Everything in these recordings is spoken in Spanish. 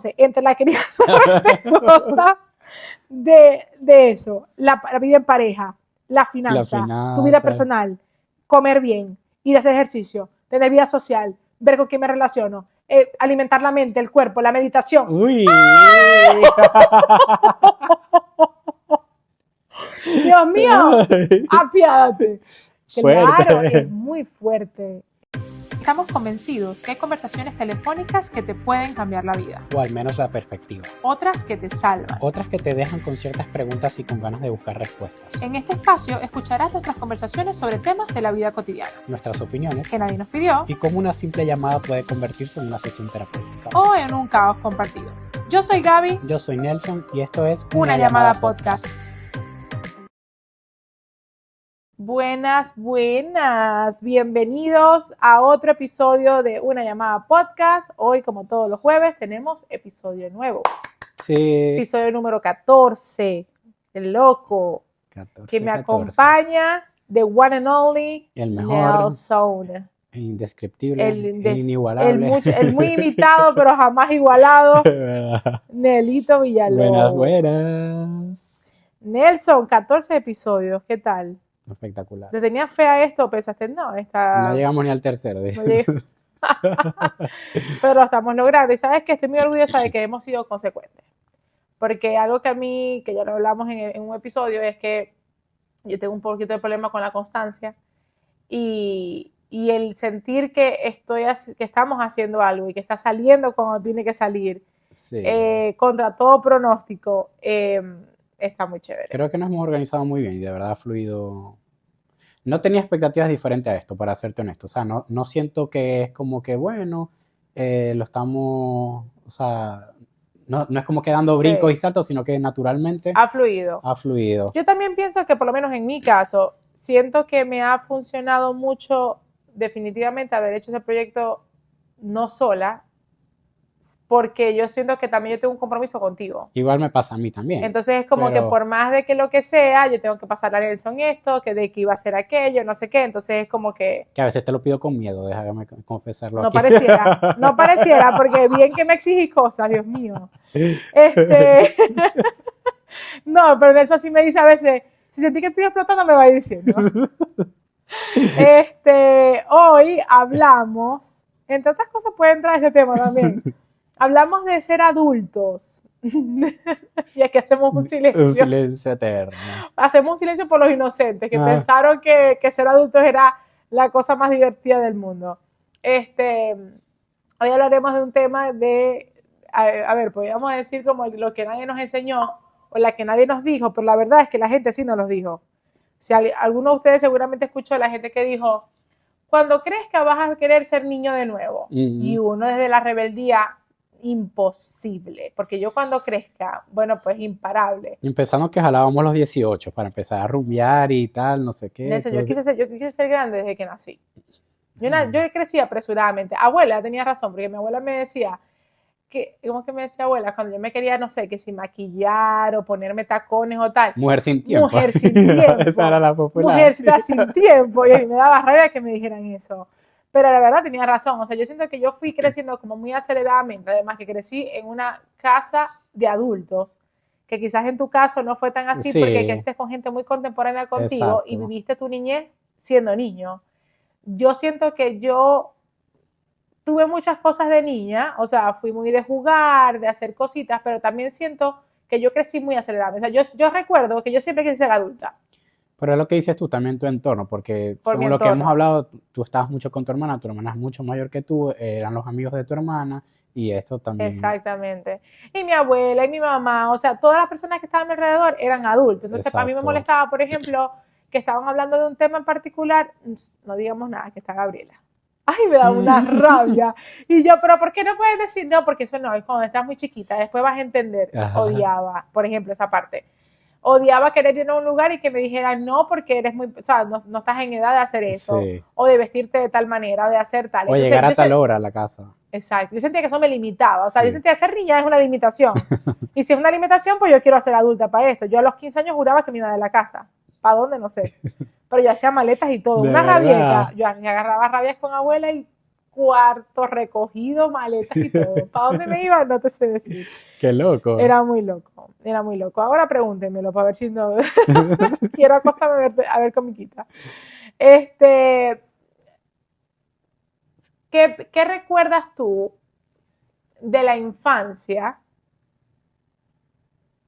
entre la crianza respetuosa de eso, la vida en pareja, la finanza, tu vida personal, comer bien, ir a hacer ejercicio, tener vida social, ver con quién me relaciono, alimentar la mente, el cuerpo, la meditación. ¡Uy! Dios mío, apiádate. Claro, es muy fuerte. Estamos convencidos que hay conversaciones telefónicas que te pueden cambiar la vida. O al menos la perspectiva. Otras que te salvan. Otras que te dejan con ciertas preguntas y con ganas de buscar respuestas. En este espacio escucharás nuestras conversaciones sobre temas de la vida cotidiana. Nuestras opiniones. Que nadie nos pidió. Y cómo una simple llamada puede convertirse en una sesión terapéutica. O en un caos compartido. Yo soy Gaby. Yo soy Nelson y esto es Una llamada podcast. Buenas. Bienvenidos a otro episodio de Una Llamada Podcast. Hoy, como todos los jueves, tenemos episodio nuevo. Sí. Episodio número 14. El loco. 14, que me acompaña, the one and only, el mejor, Nelson. El indescriptible, el inigualable. El muy imitado, pero jamás igualado. Nelito Villalobos. Buenas. Nelson, 14 episodios, ¿qué tal? Espectacular. ¿Te tenías fe a esto o pensaste, no, no llegamos ni al tercero? Pero estamos logrando. Y sabes que estoy muy orgullosa de que hemos sido consecuentes. Porque algo que a mí, que ya lo hablamos en un episodio, es que yo tengo un poquito de problema con la constancia y el sentir que estamos haciendo algo y que está saliendo cuando tiene que salir, sí. Contra todo pronóstico, está muy chévere. Creo que nos hemos organizado muy bien y de verdad ha fluido. No tenía expectativas diferentes a esto, para serte honesto. O sea, no siento que es como que, bueno, lo estamos, o sea, no es como que dando brincos y saltos, sino que naturalmente ha fluido. Yo también pienso que, por lo menos en mi caso, siento que me ha funcionado mucho definitivamente haber hecho ese proyecto no sola, porque yo siento que también yo tengo un compromiso contigo. Igual me pasa a mí también. Entonces es como que por más de que lo que sea, yo tengo que pasar a Nelson esto, que de que iba a ser aquello, no sé qué, entonces es como que... Que a veces te lo pido con miedo, déjame confesarlo no aquí. No pareciera, porque bien que me exigís cosas, Dios mío. No, pero Nelson sí me dice a veces, si sentí que estoy explotando me va a ir diciendo. Hoy hablamos, entre otras cosas puede entrar este tema también, hablamos de ser adultos. Y aquí hacemos un silencio. Un silencio eterno. Hacemos un silencio por los inocentes que pensaron que ser adultos era la cosa más divertida del mundo. Hoy hablaremos de un tema de, a ver, podríamos decir como lo que nadie nos enseñó o la que nadie nos dijo, pero la verdad es que la gente sí nos los dijo. Si alguno de ustedes seguramente escuchó a la gente que dijo, cuando crezca vas a querer ser niño de nuevo. Y uno desde la rebeldía, imposible, porque yo cuando crezca, bueno, pues imparable. Empezamos que jalábamos los 18 para empezar a rumbear y tal, no sé qué. Nelson, yo quise ser grande desde que nací. Yo crecí apresuradamente. Abuela tenía razón, porque mi abuela me decía, ¿cómo que me decía abuela? Cuando yo me quería, no sé, que si maquillar o ponerme tacones o tal. Mujer sin tiempo. Mujer sin tiempo. Esa era la popular. Mujercita sin tiempo. Y a mí me daba rabia que me dijeran eso. Pero la verdad tenía razón. O sea, yo siento que yo fui creciendo como muy aceleradamente. Además que crecí en una casa de adultos, que quizás en tu caso no fue tan así, porque creciste con gente muy contemporánea contigo. Exacto. Y viviste tu niñez siendo niño. Yo siento que yo tuve muchas cosas de niña, o sea, fui muy de jugar, de hacer cositas, pero también siento que yo crecí muy acelerada. O sea, yo recuerdo que yo siempre quise ser adulta. Pero es lo que dices tú, también tu entorno, porque según lo que hemos hablado, tú estabas mucho con tu hermana es mucho mayor que tú, eran los amigos de tu hermana, y eso también. Exactamente. Y mi abuela y mi mamá, o sea, todas las personas que estaban a mi alrededor eran adultos. Entonces, para mí me molestaba, por ejemplo, que estaban hablando de un tema en particular, no digamos nada, que está Gabriela. Ay, me da una rabia. Y yo, pero ¿por qué no puedes decir? No, porque eso no, es cuando estás muy chiquita, después vas a entender. Ajá. Odiaba, por ejemplo, esa parte. Odiaba querer ir a un lugar y que me dijeran no, porque eres muy, o sea, no estás en edad de hacer eso. Sí. O de vestirte de tal manera, de hacer tal. O entonces, llegar a tal hora a la casa. Exacto. Yo sentía que eso me limitaba. O sea, yo sentía que ser niña es una limitación. Y si es una limitación, pues yo quiero ser adulta para esto. Yo a los 15 años juraba que me iba de la casa. ¿Para dónde? No sé. Pero yo hacía maletas y todo. Una rabieta. Yo me agarraba rabias con abuela y cuarto recogido, maletas y todo. ¿Para dónde me iba? No te sé decir. Qué loco. Era muy loco, era muy loco. Ahora pregúntemelo para ver si no... Quiero acostarme a ver comiquita. ¿Qué recuerdas tú de la infancia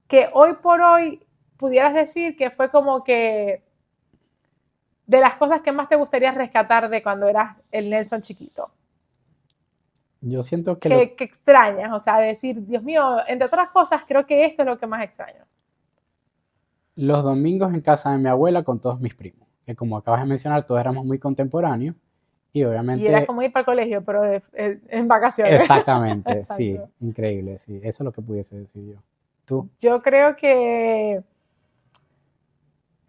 que hoy por hoy pudieras decir que fue como que de las cosas que más te gustaría rescatar de cuando eras el Nelson chiquito? Yo siento que Que extrañas, o sea, decir, Dios mío, entre otras cosas, creo que esto es lo que más extraño. los domingos en casa de mi abuela con todos mis primos, que como acabas de mencionar, todos éramos muy contemporáneos y Y era obviamente, como ir para el colegio, pero en vacaciones. exactamente, sí, Exacto. increíble, sí, eso es lo que pudiese decir yo. ¿Tú? Yo creo que...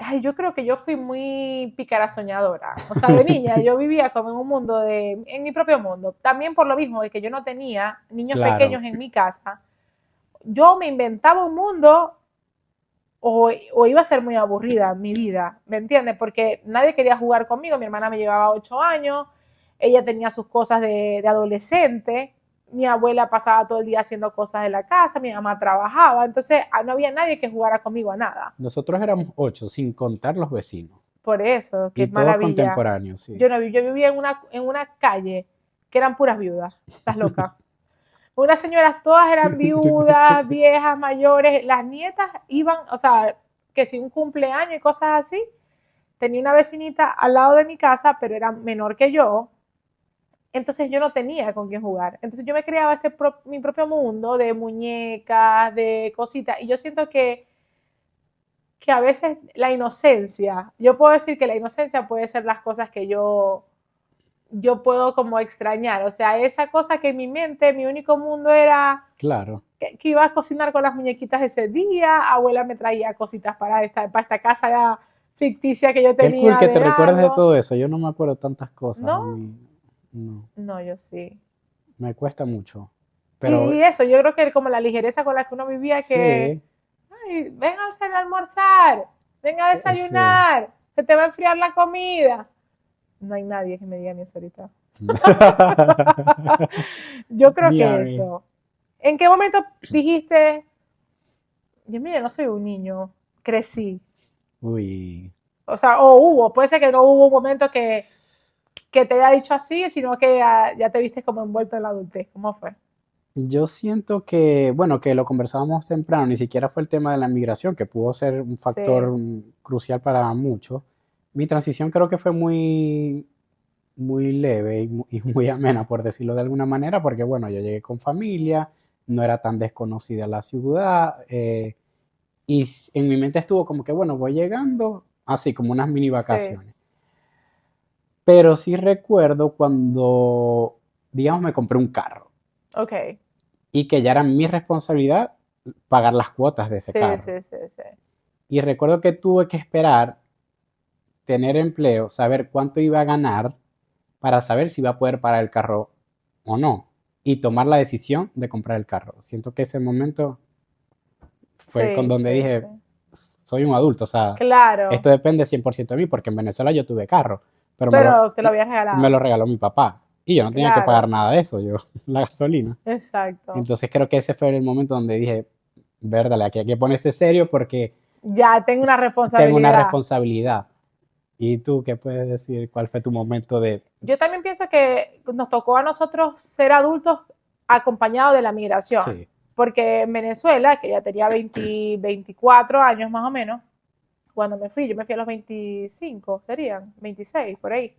Ay, yo creo que yo fui muy pícara soñadora. O sea, de niña yo vivía como en un mundo en mi propio mundo. También por lo mismo de que yo no tenía niños Claro, pequeños en mi casa. Yo me inventaba un mundo o iba a ser muy aburrida mi vida, ¿me entiendes? Porque nadie quería jugar conmigo. Mi hermana me llevaba 8 años, ella tenía sus cosas de adolescente, mi abuela pasaba todo el día haciendo cosas de la casa, mi mamá trabajaba, entonces no había nadie que jugara conmigo a nada. nosotros éramos 8, sin contar los vecinos, Por eso, qué y todos maravilla. contemporáneos, sí. Yo, no, yo vivía en una calle que eran puras viudas, estás loca. Unas señoras todas eran viudas, viejas, mayores, las nietas iban, o sea, que si un cumpleaños y cosas así, tenía una vecinita al lado de mi casa, pero era menor que yo, entonces yo no tenía con quién jugar. Entonces yo me creaba mi propio mundo de muñecas, de cositas, y yo siento que a veces la inocencia, yo puedo decir que la inocencia puede ser las cosas que yo puedo como extrañar, o sea, esa cosa que en mi mente, mi único mundo era Claro. que iba a cocinar con las muñequitas ese día, abuela me traía cositas para esta casa ficticia que yo Qué cool tenía que te de recuerdes de algo. todo eso. Yo no me acuerdo tantas cosas a No, mí. No, no, yo sí. me cuesta mucho. Pero Y eso, yo creo que como la ligereza con la que uno vivía, que, sí, ay, ven a almorzar, ven a sí. desayunar, se te va a enfriar la comida. No hay nadie que me diga ni eso ahorita. Yo creo Ni a que mí. eso. ¿En qué momento dijiste, Dios mío, no soy un niño, crecí? Uy. O sea, puede ser que no hubo un momento que te haya dicho así, sino que ya te viste como envuelto en la adultez. ¿Cómo fue? Yo siento que, bueno, que lo conversábamos temprano, ni siquiera fue el tema de la migración, que pudo ser un factor Sí, crucial para muchos. Mi transición creo que fue muy, muy leve y muy amena, por decirlo de alguna manera, porque bueno, yo llegué con familia, no era tan desconocida la ciudad, y en mi mente estuvo como que, bueno, voy llegando, así como unas mini sí, vacaciones. Pero sí recuerdo cuando, digamos, me compré un carro ok. y que ya era mi responsabilidad pagar las cuotas de ese Sí, carro. sí, sí, sí. Y recuerdo que tuve que esperar tener empleo, saber cuánto iba a ganar para saber si iba a poder pagar el carro o no. Y tomar la decisión de comprar el carro. Siento que ese momento fue con Sí, donde sí, sí. dije, soy un adulto, o sea, Claro, esto depende 100% de mí, porque en Venezuela yo tuve carro, pero pero te lo habías me regalado. lo regaló mi papá. Y yo no tenía que pagar Claro, nada de eso, yo, la gasolina. exacto. Entonces creo que ese fue el momento donde dije, verdad, aquí hay que ponerse serio porque Ya tengo una tengo una responsabilidad. responsabilidad. ¿Y tú qué puedes decir? ¿Cuál fue tu momento de... Yo también pienso que nos tocó a nosotros ser adultos acompañados de la migración, Sí, porque en Venezuela, que ya tenía 20, 24 años más o menos, cuando yo me fui a los 25, serían 26, por ahí.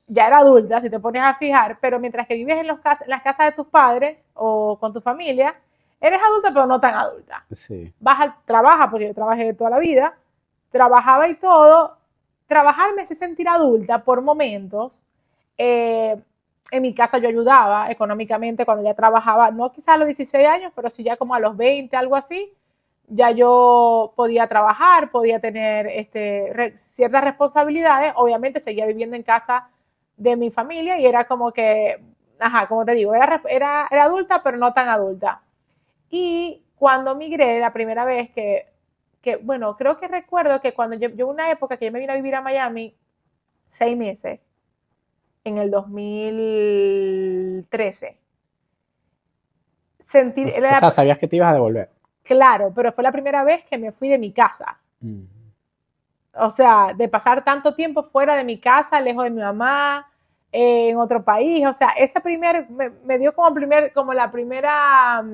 Ya era adulta, si te pones a fijar, pero mientras que vives en las casas de tus padres o con tu familia, eres adulta, pero no tan adulta. sí, Trabaja, porque yo trabajé toda la vida, trabajaba y todo. Trabajar me hace sentir adulta por momentos. Eh, en mi casa yo ayudaba económicamente cuando ya trabajaba, no quizás a los 16 años, pero sí ya como a los 20, algo así, ya yo podía trabajar, podía tener ciertas responsabilidades, obviamente seguía viviendo en casa de mi familia y era como que, ajá, como te digo, era adulta, pero no tan adulta. Y cuando migré, la primera vez bueno, creo que recuerdo que cuando yo una época que yo me vine a vivir a Miami, 6 meses, en el 2013. Sentir, O sea, sabías que te ibas a devolver. claro, pero fue la primera vez que me fui de mi casa. O sea, de pasar tanto tiempo fuera de mi casa, lejos de mi mamá, en otro país. O sea, ese me dio como la primera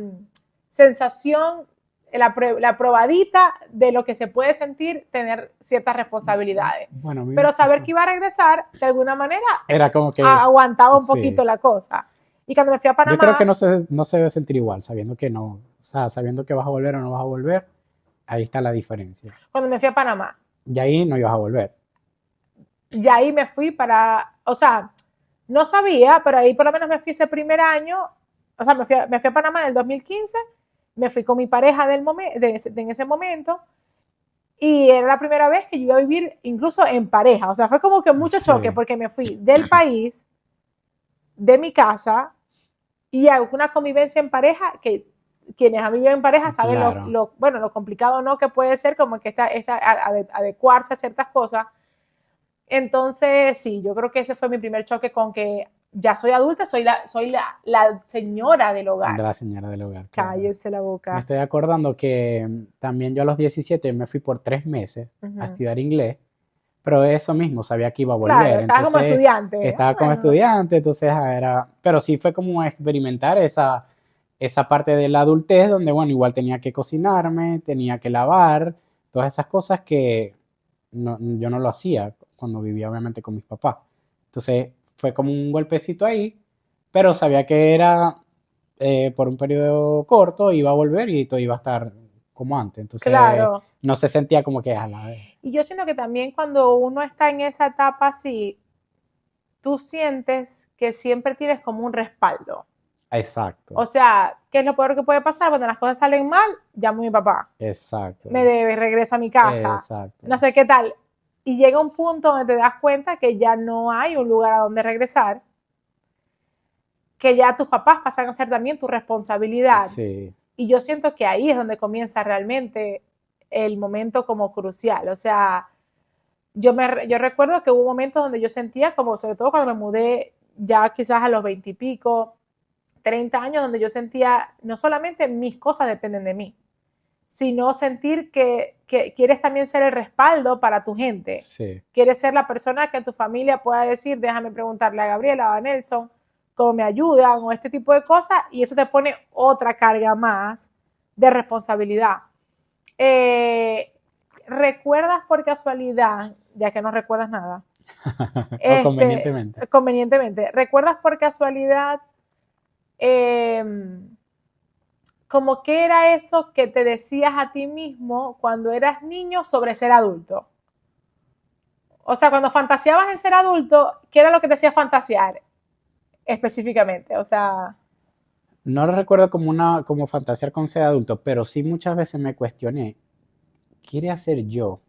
sensación, la probadita de lo que se puede sentir tener ciertas responsabilidades. Bueno, pero saber que iba a regresar, de alguna manera, era como que aguantaba un poquito la cosa. Y cuando me fui a Panamá... Yo creo que no se debe sentir igual, sabiendo que no, o sea, sabiendo que vas a volver o no vas a volver, ahí está la diferencia. Cuando me fui a Panamá. Y ahí no ibas a volver. Y ahí me fui o sea, no sabía, pero ahí por lo menos me fui ese primer año, o sea, me fui a Panamá en el 2015, me fui con mi pareja en ese momento, y era la primera vez que yo iba a vivir incluso en pareja, o sea, fue como que mucho choque, porque me fui del país, de mi casa, y hago una convivencia en pareja que quienes han vivido en pareja saben Claro. lo complicado no que puede ser como que adecuarse a ciertas cosas. Entonces, sí, yo creo que ese fue mi primer choque con que ya soy adulta, soy la señora del hogar. De la señora del hogar. Cállese la boca. Me estoy acordando que también yo a los 17 me fui por 3 meses a estudiar inglés, pero eso mismo, sabía que iba a volver. Claro, estaba como estudiante. Estaba como estudiante, entonces pero sí fue como experimentar esa parte de la adultez donde, bueno, igual tenía que cocinarme, tenía que lavar, todas esas cosas que yo no lo hacía cuando vivía obviamente con mis papás. Entonces fue como un golpecito ahí, pero sabía que era por un periodo corto, iba a volver y todo iba a estar como antes. Entonces claro. No se sentía como que a la vez. Y yo siento que también cuando uno está en esa etapa así, tú sientes que siempre tienes como un respaldo. Exacto. O sea, ¿qué es lo peor que puede pasar? Cuando las cosas salen mal, llamo a mi papá. Exacto. Me regreso a mi casa. Exacto. No sé qué tal. Y llega un punto donde te das cuenta que ya no hay un lugar a donde regresar, que ya tus papás pasan a ser también tu responsabilidad. Sí. Y yo siento que ahí es donde comienza realmente el momento como crucial. O sea, yo recuerdo que hubo momentos donde yo sentía como, sobre todo cuando me mudé ya quizás a los 20 y pico, 30 años, donde yo sentía no solamente mis cosas dependen de mí, sino sentir que quieres también ser el respaldo para tu gente. Sí. Quieres ser la persona que en tu familia pueda decir, déjame preguntarle a Gabriela o a Nelson cómo me ayudan o este tipo de cosas, y eso te pone otra carga más de responsabilidad. ¿Recuerdas por casualidad, ya que no recuerdas nada? O convenientemente. Convenientemente. ¿Recuerdas por casualidad como qué era eso que te decías a ti mismo cuando eras niño sobre ser adulto? O sea, cuando fantaseabas en ser adulto, ¿qué era lo que te hacía fantasear específicamente? O sea... No lo recuerdo como fantasear con ser adulto, pero sí muchas veces me cuestioné, ¿qué iré a hacer yo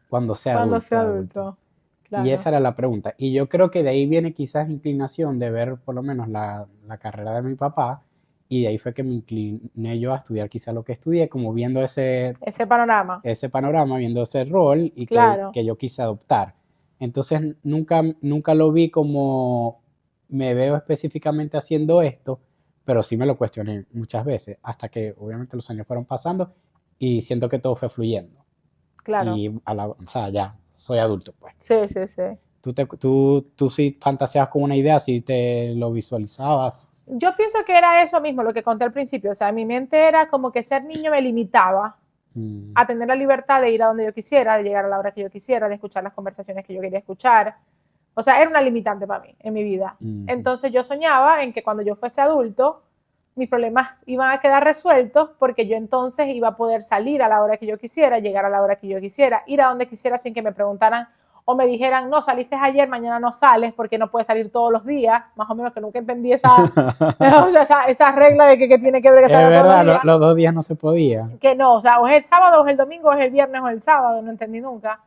cuando sea adulto? Cuando sea adulto. Claro. Y esa era la pregunta. Y yo creo que de ahí viene quizás inclinación de ver por lo menos la carrera de mi papá, y de ahí fue que me incliné yo a estudiar quizás lo que estudié, como viendo ese panorama, viendo ese rol y claro, que yo quise adoptar. Entonces nunca lo vi como me veo específicamente haciendo esto, pero sí me lo cuestioné muchas veces, hasta que obviamente los años fueron pasando y siento que todo fue fluyendo. Claro. Y o sea, ya soy adulto, pues. Sí, sí, sí. ¿Tú sí fantaseabas con una idea, si te lo visualizabas? Yo pienso que era eso mismo, lo que conté al principio. O sea, mi mente era como que ser niño me limitaba a tener la libertad de ir a donde yo quisiera, de llegar a la hora que yo quisiera, de escuchar las conversaciones que yo quería escuchar. O sea, era una limitante para mí en mi vida. Entonces yo soñaba en que cuando yo fuese adulto, mis problemas iban a quedar resueltos porque yo entonces iba a poder salir a la hora que yo quisiera, llegar a la hora que yo quisiera, ir a donde quisiera sin que me preguntaran o me dijeran, no, saliste ayer, mañana no sales porque no puedes salir todos los días. Más o menos que nunca entendí esa regla de que tiene que ver que salga todos los días. Los 2 días no se podía. Que no, o sea, o es el sábado, o es el domingo, o es el viernes, o el sábado, no entendí nunca.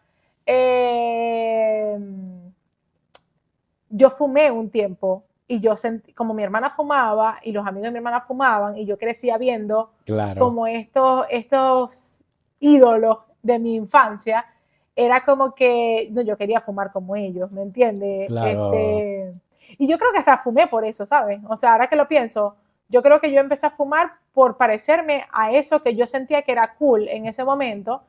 Yo fumé un tiempo y yo sentí, como mi hermana fumaba y los amigos de mi hermana fumaban, y yo crecía viendo como estos ídolos de mi infancia, era como que no, yo quería fumar como ellos, ¿me entiendes? Claro. Y yo creo que hasta fumé por eso, ¿sabes? O sea, ahora que lo pienso, yo creo que yo empecé a fumar por parecerme a eso que yo sentía que era cool en ese momento.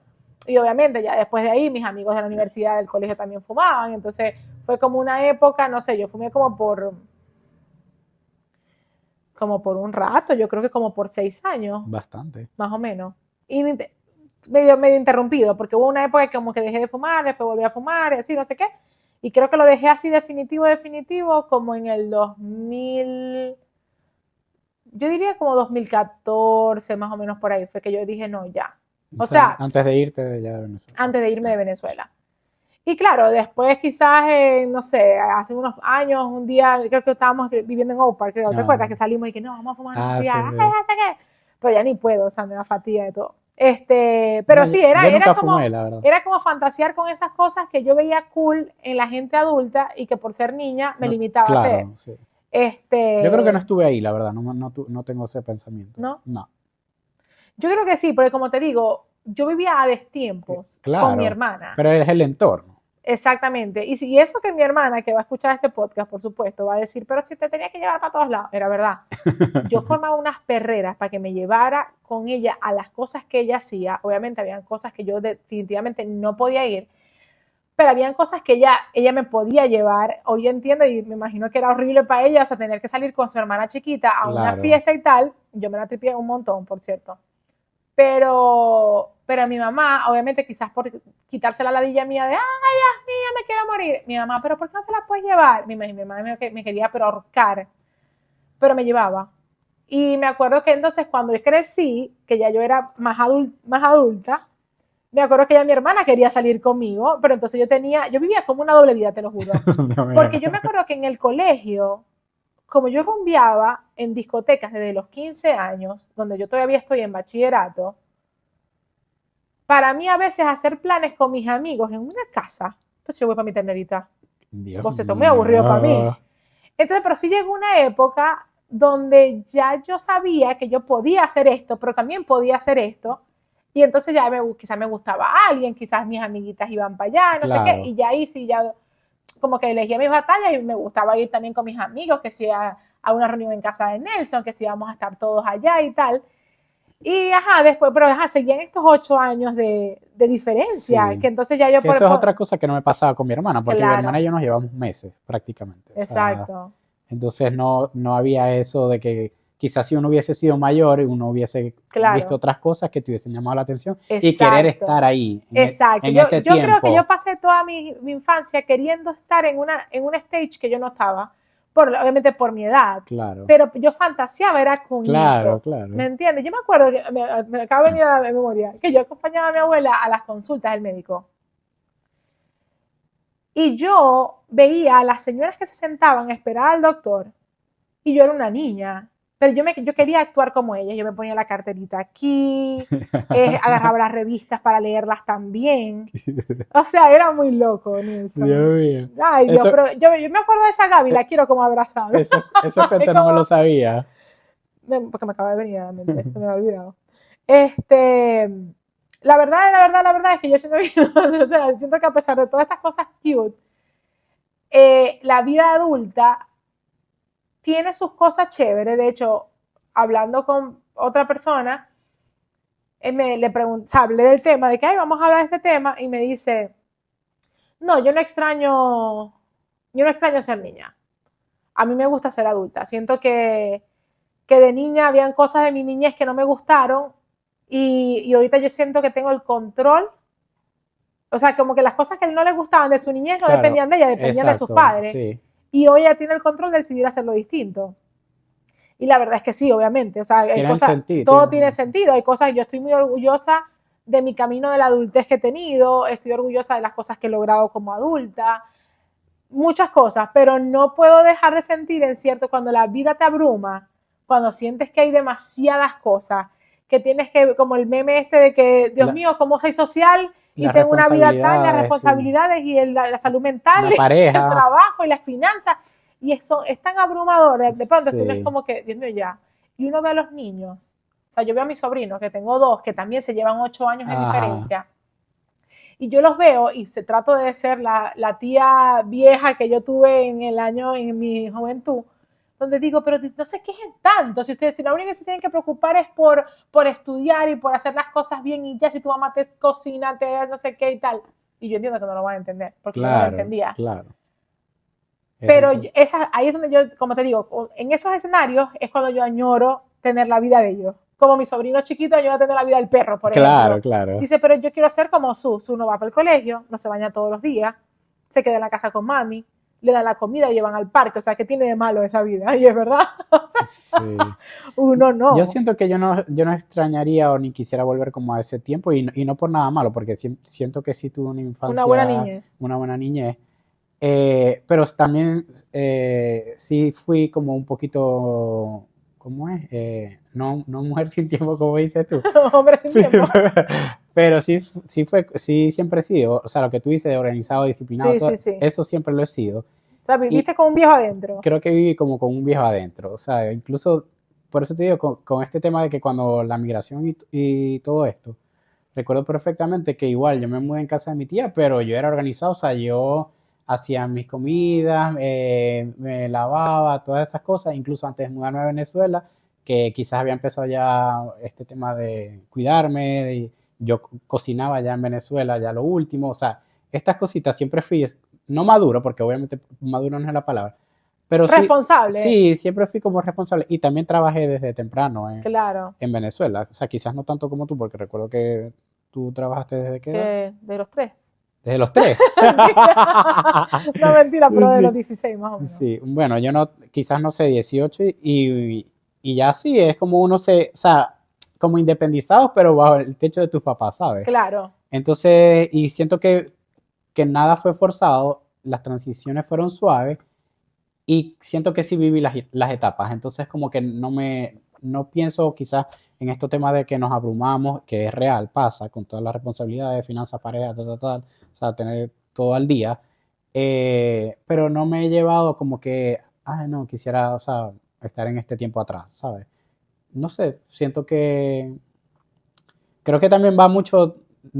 Y obviamente ya después de ahí mis amigos de la universidad, del colegio también fumaban. Entonces fue como una época, no sé, yo fumé como por un rato, yo creo que como por 6 años. Bastante. Más o menos. Y medio interrumpido, porque hubo una época que como que dejé de fumar, después volví a fumar, y así, no sé qué. Y creo que lo dejé así definitivo, como en el 2000, yo diría como 2014, más o menos por ahí, fue que yo dije, no, ya. O sea, antes de irte de allá de Venezuela. Antes de irme de Venezuela. Y claro, después quizás, no sé, hace unos años, un día, creo que estábamos viviendo en Oak Park, creo, ¿te acuerdas? Que salimos y que no, vamos a fumar un cigarro, sí. Qué. Pero ya ni puedo, o sea, me da fatiga de todo. Pero no, sí, era como fantasear con esas cosas que yo veía cool en la gente adulta y que por ser niña me limitaba a hacer. Sí. Yo creo que no estuve ahí, la verdad, no tengo ese pensamiento. ¿No? No. Yo creo que sí, porque como te digo, yo vivía a destiempos con mi hermana. Pero es el entorno. Exactamente. Y eso que mi hermana, que va a escuchar este podcast, por supuesto, va a decir, pero si te tenía que llevar para todos lados, era verdad. Yo formaba unas perreras para que me llevara con ella a las cosas que ella hacía. Obviamente habían cosas que yo definitivamente no podía ir, pero habían cosas que ella me podía llevar. Hoy yo entiendo y me imagino que era horrible para ella, o sea, tener que salir con su hermana chiquita a una fiesta y tal. Yo me la tripié un montón, por cierto. Pero a mi mamá, obviamente quizás por quitarse la ladilla mía de, ay, Dios mío, me quiero morir. Mi mamá, pero ¿por qué no te la puedes llevar? Mi mamá me quería pero ahorcar, pero me llevaba. Y me acuerdo que entonces cuando yo crecí, que ya yo era más adulta, me acuerdo que ya mi hermana quería salir conmigo, pero entonces yo vivía como una doble vida, te lo juro. Porque yo me acuerdo que en el colegio, como yo rumbeaba en discotecas desde los 15 años, donde yo todavía estoy en bachillerato, para mí a veces hacer planes con mis amigos en una casa, pues yo voy para mi ternerita. Pues esto es muy aburrido para mí. Entonces, pero sí llegó una época donde ya yo sabía que yo podía hacer esto, pero también podía hacer esto, y entonces ya quizás me gustaba alguien, quizás mis amiguitas iban para allá, no sé qué, y ya ahí sí ya como que elegía mis batallas y me gustaba ir también con mis amigos, que si a una reunión en casa de Nelson, que si íbamos a estar todos allá y tal. Y después, pero seguían estos 8 años de diferencia, que entonces ya yo... Eso es otra cosa que no me pasaba con mi hermana, porque mi hermana y yo nos llevamos meses prácticamente. Exacto. O sea, entonces no había eso de que quizás si uno hubiese sido mayor y uno hubiese visto otras cosas que te hubiesen llamado la atención y querer estar ahí en ese tiempo. Yo creo que yo pasé toda mi infancia queriendo estar en una stage que yo no estaba, obviamente por mi edad, pero yo fantaseaba, era con eso, ¿me entiendes? Yo me acuerdo que me acaba de venir a la memoria que yo acompañaba a mi abuela a las consultas del médico y yo veía a las señoras que se sentaban a esperar al doctor y yo era una niña, pero yo quería actuar como ella. Yo me ponía la carterita aquí, agarraba las revistas para leerlas también. O sea, era muy loco, Nelson. Dios mío. Ay, Dios, pero yo me acuerdo de esa Gaby, la quiero como abrazada. Eso que no me lo sabía. Porque me acaba de venir a la mente, se me había olvidado. La verdad es que yo siento que a pesar de todas estas cosas cute, la vida adulta tiene sus cosas chéveres. De hecho, hablando con otra persona, le pregunté, hablé del tema, de que vamos a hablar de este tema, y me dice, no, yo no extraño ser niña. A mí me gusta ser adulta. Siento que de niña habían cosas de mi niñez que no me gustaron, y ahorita yo siento que tengo el control. O sea, como que las cosas que no le gustaban de su niñez no dependían de ella, dependían de sus padres. Sí. Y hoy ella tiene el control de decidir hacerlo distinto. Y la verdad es que sí, obviamente. O sea, hay cosas, todo tiene sentido. Hay cosas, yo estoy muy orgullosa de mi camino de la adultez que he tenido, estoy orgullosa de las cosas que he logrado como adulta, muchas cosas, pero no puedo dejar de sentir cuando la vida te abruma, cuando sientes que hay demasiadas cosas, que tienes que, como el meme de que, Dios mío, ¿cómo soy social? Y tengo una vida tal, las responsabilidades y la salud mental, y el trabajo y las finanzas, y eso es tan abrumador, de pronto uno es como que, Dios mío, ya. Y uno ve a los niños, o sea, yo veo a mis sobrinos, que tengo 2, que también se llevan 8 años de diferencia, Y yo los veo y se trato de ser la tía vieja que yo tuve en mi juventud, donde digo, pero no se quejen tanto, si la única que se tienen que preocupar es por estudiar y por hacer las cosas bien y ya, si tu mamá te cocina, te no sé qué y tal. Y yo entiendo que no lo van a entender, porque yo no lo Claro, entendía. claro. Pero ahí es donde yo, como te digo, en esos escenarios es cuando yo añoro tener la vida de ellos. Como mi sobrino chiquito añora tener la vida del perro, por Claro, ejemplo. claro. Dice, pero yo quiero ser como Su no va para el colegio, no se baña todos los días, se queda en la casa con mami, le dan la comida, lo llevan al parque, o sea, ¿qué tiene de malo esa vida? Y es verdad. Sí. Uno no. Yo siento que yo no extrañaría o ni quisiera volver como a ese tiempo y no por nada malo, porque siento que sí tuve una infancia, Una buena niñez. una buena niñez. Pero también sí fui como un poquito, ¿cómo es? No mujer sin tiempo, como dices tú. Hombre sin tiempo. Pero sí siempre he sido, o sea, lo que tú dices de organizado, disciplinado, Sí, todo, sí, sí. eso siempre lo he sido. O sea, Y viviste con un viejo adentro. creo que viví como con un viejo adentro, o sea, incluso, por eso te digo, con este tema de que cuando la migración y todo esto, recuerdo perfectamente que igual yo me mudé en casa de mi tía, pero yo era organizado, o sea, yo hacía mis comidas, me lavaba, todas esas cosas, incluso antes de mudarme a Venezuela, que quizás había empezado ya este tema de cuidarme, yo cocinaba ya en Venezuela, ya lo último, o sea, estas cositas siempre fui, no maduro, porque obviamente maduro no es la palabra, pero sí, Responsable. sí, siempre fui como responsable y también trabajé desde temprano Claro. en Venezuela, o sea, quizás no tanto como tú, porque recuerdo que tú trabajaste desde qué edad? Que de los 3. Desde los 3. No, mentira, pero de los Sí, 16 más o menos. sí, bueno, yo no, quizás no sé, 18 y ya sí, es como uno se, o sea, como independizados, pero bajo el techo de tus papás, ¿sabes? Claro. Entonces, y siento que nada fue forzado, las transiciones fueron suaves y siento que sí viví las etapas, entonces como que no pienso quizás en estos temas de que nos abrumamos, que es real, pasa con todas las responsabilidades, finanzas, pareja, tal, o sea, tener todo al día, pero no me he llevado como que, no, quisiera, o sea, estar en este tiempo atrás, ¿sabes? No sé, siento creo que también va mucho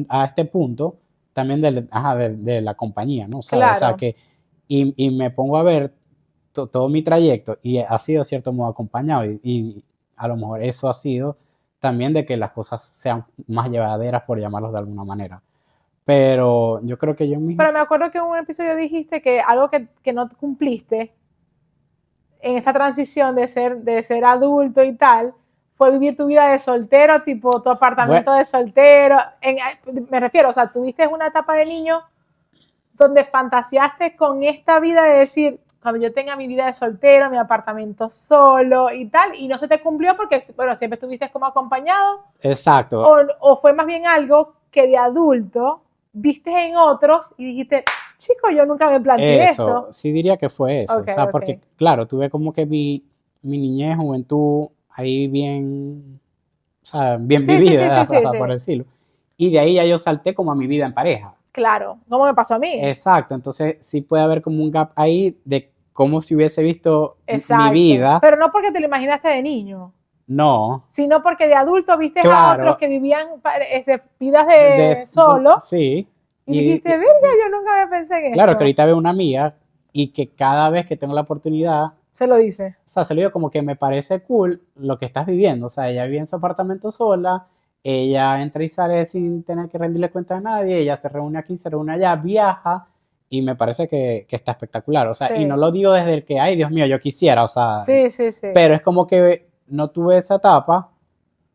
a este punto, también de la compañía, ¿no? ¿Sabes? O sea, Claro. que, y me pongo a ver todo mi trayecto y ha sido de cierto modo acompañado y a lo mejor eso ha sido también de que las cosas sean más llevaderas por llamarlos de alguna manera. Pero yo creo que yo mismo... Pero me acuerdo que en un episodio dijiste que algo que no cumpliste en esta transición de ser adulto y tal, fue vivir tu vida de soltero, tipo tu apartamento Bueno, de soltero. Me refiero, o sea, tuviste una etapa de niño donde fantaseaste con esta vida de decir, cuando yo tenga mi vida de soltero, mi apartamento solo y tal, y no se te cumplió porque, bueno, siempre estuviste como acompañado, exacto. o fue más bien algo que de adulto viste en otros y dijiste, chico, yo nunca me planteé Eso, esto. sí diría que fue eso. Ok, O sea, ok. porque, claro, tuve como que mi niñez, juventud ahí bien, o sea, bien Sí, sí, sí, vivida, sí, sí, por sí. decirlo. Y de ahí ya yo salté como a mi vida en pareja. Claro, ¿cómo me pasó a mí? Exacto, entonces sí puede haber como un gap ahí de cómo si hubiese visto mi Exacto. vida. Pero no porque te lo imaginaste de niño, No, sino porque de adulto viste a otros claro, que vivían vidas de solo sí. y dijiste, verga, yo nunca me pensé en Claro que esto. ahorita veo una amiga y que cada vez que tengo la oportunidad, o Se lo dice. sea, se lo digo como que me parece cool lo que estás viviendo. O sea, ella vive en su apartamento sola, ella entra y sale sin tener que rendirle cuentas a nadie, ella se reúne aquí, se reúne allá, viaja y me parece que está espectacular. O sea, y no Sí, lo digo desde el que, ay, Dios mío, yo quisiera, o sea, sí, sí, sí. pero es como que no tuve esa etapa,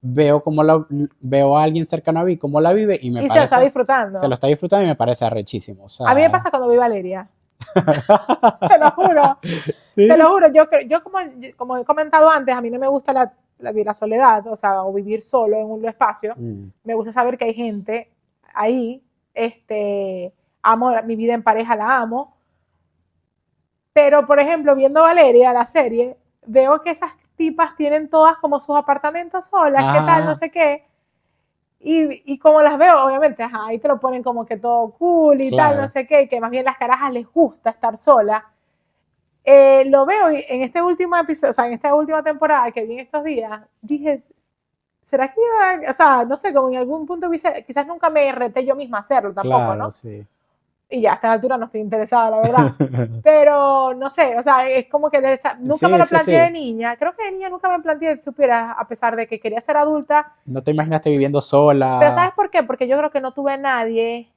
veo a alguien cercano a mí cómo la vive y me Y se lo está parece, se lo disfrutando. está disfrutando y me parece arrechísimo. O A mí me sea, pasa cuando vi Valeria. Te lo juro. Te lo sí. juro. Yo como he comentado antes, a mí no me gusta la soledad, o sea, o vivir solo en un espacio. Mm, Me gusta saber que hay gente ahí. Amo mi vida en pareja, la amo. Pero, por ejemplo, viendo Valeria, la serie, veo que esas tipas tienen todas como sus apartamentos solas, qué tal, no ajá, sé qué. Y como las veo, obviamente, ajá, ahí te lo ponen como que todo cool y tal, no claro. sé qué, y que más bien las carajas les gusta estar solas. Lo veo y en este último episodio, o sea, en esta última temporada que vi en estos días, dije, ¿será que yo, o sea, no sé, como en algún punto hubiese, quizás nunca me reté yo misma a hacerlo tampoco, Claro, ¿no? sí. Y ya a esta altura no estoy interesada, la verdad. Pero no sé, o sea, es como que nunca me Sí, lo sí, planteé de sí. niña. Creo que de niña nunca me planteé, supiera, a pesar de que quería ser adulta. ¿No te imaginaste viviendo Pero ¿sabes sola? por qué? Porque yo creo que no tuve nadie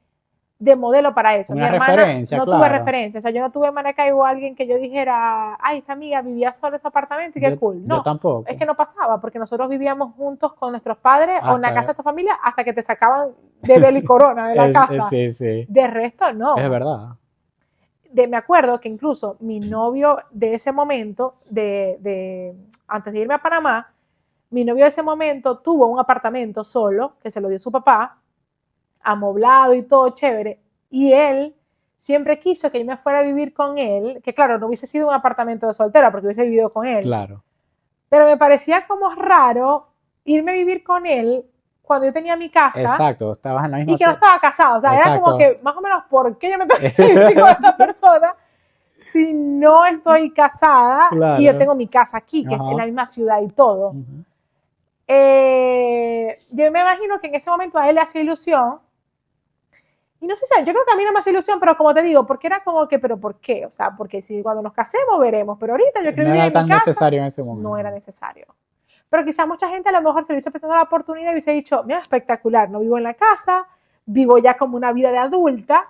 de modelo para eso. Mi Una hermana referencia, no tuve claro. referencia. O sea, yo no tuve en Maracaibo a alguien que yo dijera, ay, esta amiga vivía sola en su apartamento y qué cool. Yo No, es tampoco. que no pasaba, porque nosotros vivíamos juntos con nuestros padres o en la casa Hasta, de tu familia hasta que te sacaban de Bel y Corona de la casa. sí, sí. De resto, Es no. verdad. Me acuerdo que incluso mi novio de ese momento, antes de irme a Panamá, mi novio de ese momento tuvo un apartamento solo, que se lo dio su papá, amoblado y todo chévere, y él siempre quiso que yo me fuera a vivir con él, que claro, no hubiese sido un apartamento de soltera porque hubiese vivido con él, Claro. pero me parecía como raro irme a vivir con él cuando yo tenía mi casa Exacto. Estabas en la y misma que no ciudad. estaba casado. O sea, era como Exacto. que más o menos, ¿por qué yo me tengo que vivir con esta persona si no estoy casada y yo Claro. tengo mi casa aquí, que es en la Ajá. misma ciudad y todo? Ujú. Yo me imagino que en ese momento a él le hacía ilusión. Y no sé si, yo creo que a mí no me hace ilusión, pero como te digo, porque era como que, pero ¿por qué? O sea, porque si cuando nos casemos veremos, pero ahorita yo quiero No vivir era en mi tan casa, necesario en ese no era momento. necesario. Pero quizás mucha gente a lo mejor se le hubiese presentado la oportunidad y hubiese dicho, mira, espectacular, no vivo en la casa, vivo ya como una vida de adulta,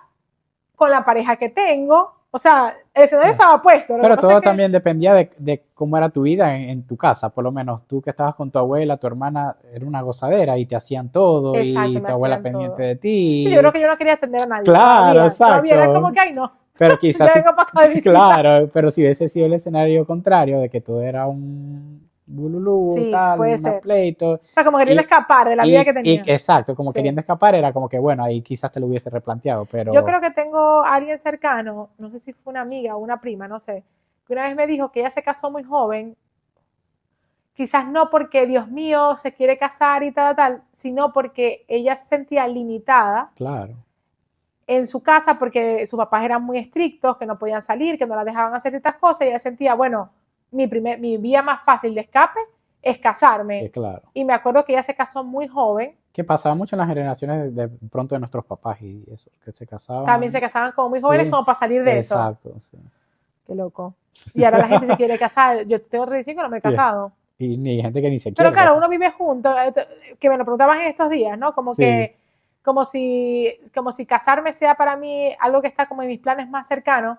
con la pareja que tengo. O sea, el escenario Claro. estaba puesto. Lo que Pero pasa es todo que, también dependía de cómo era tu vida en tu casa. Por lo menos tú que estabas con tu abuela, tu hermana, era una gozadera y te hacían todo exacto, y me tu abuela hacían pendiente todo. de Sí, yo creo ti. que yo no quería atender a nadie Claro, todavía. Todavía era exacto. como que, ay, no, Pero ya quizás sí, vengo para acá de visita. claro, pero si hubiese sido el escenario contrario, de que todo era un bululú, Sí, tal, puede una ser. pleito, O sea, como queriendo y, escapar de la vida que tenía. exacto, como Sí. queriendo escapar, era como que, bueno, ahí quizás te lo hubiese replanteado, Yo pero creo que tengo a alguien cercano, no sé si fue una amiga o una prima, no sé, que una vez me dijo que ella se casó muy joven, quizás no porque Dios mío se quiere casar y tal, sino porque ella se sentía limitada claro, en su casa porque sus papás eran muy estrictos, que no podían salir, que no la dejaban hacer ciertas cosas, y ella sentía, bueno, mi vía más fácil de escape es casarme. claro. Y me acuerdo que ella se casó muy joven, Que pasaba mucho en las generaciones de pronto de nuestros papás y eso, que se también se casaban. casaban como muy jóvenes Sí, como para salir de eso. exacto, sí. Qué loco. Y ahora la gente se quiere casar. Yo tengo 35 y no me he casado. Y ni gente que ni se Pero quiere claro, casar. uno vive junto, que me lo preguntabas en estos días, ¿no? Sí, Como si casarme sea para mí algo que está como en mis planes más cercanos.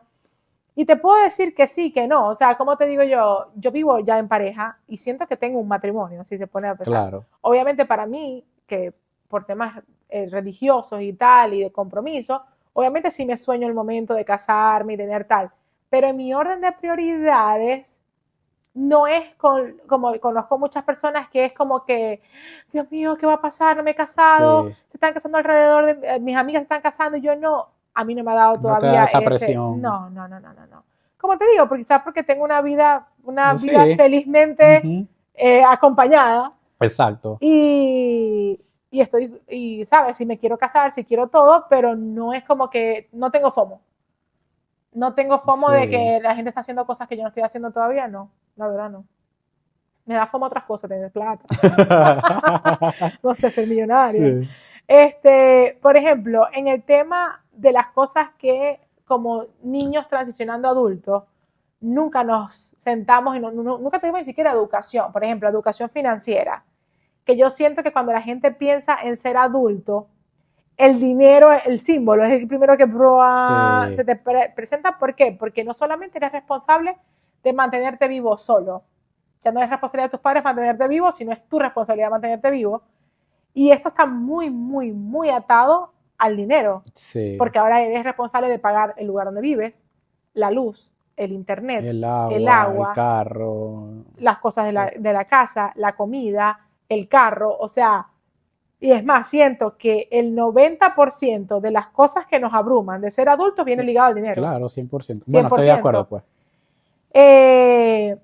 Y te puedo decir que sí, que no. O sea, como te digo yo vivo ya en pareja y siento que tengo un matrimonio, si se pone a pensar. claro. Obviamente para mí, que por temas religiosos y tal, y de compromiso, obviamente sí me sueño el momento de casarme y tener tal. Pero en mi orden de prioridades, no es como conozco muchas personas que es como que, Dios mío, ¿qué va a pasar? No me he casado, Sí, se están casando alrededor de, mis amigas se están casando y yo no, a mí no me ha dado no te da todavía esa ese, presión. no, no, no, no, no, no. Como te digo, porque quizás porque tengo una vida Sí, felizmente ujú, acompañada exacto, y estoy, y sabes, si me quiero casar, si quiero todo, pero no es como que, no tengo FOMO. No tengo FOMO de sí. que la gente está haciendo cosas que yo no estoy haciendo todavía, no, la verdad no. Me da FOMO otras cosas, tener plata, no sé, ser millonaria. Sí, Por ejemplo, en el tema de las cosas que como niños transicionando a adultos, nunca nos sentamos y nunca tuvimos ni siquiera educación, por ejemplo, educación financiera, que yo siento que cuando la gente piensa en ser adulto, el dinero, el símbolo, es el primero que se sí, te presenta. ¿Por qué? Porque no solamente eres responsable de mantenerte vivo solo, ya no es responsabilidad de tus padres mantenerte vivo, sino es tu responsabilidad mantenerte vivo. Y esto está muy, muy, muy atado al dinero, sí. porque ahora eres responsable de pagar el lugar donde vives, la luz, el internet, el El agua, carro. las cosas Sí, de la casa, la comida, el carro, o sea, y es más, siento que el 90% de las cosas que nos abruman de ser adultos viene ligado al dinero, claro, 100%. Bueno, estoy de acuerdo, 100%. pues. Eh,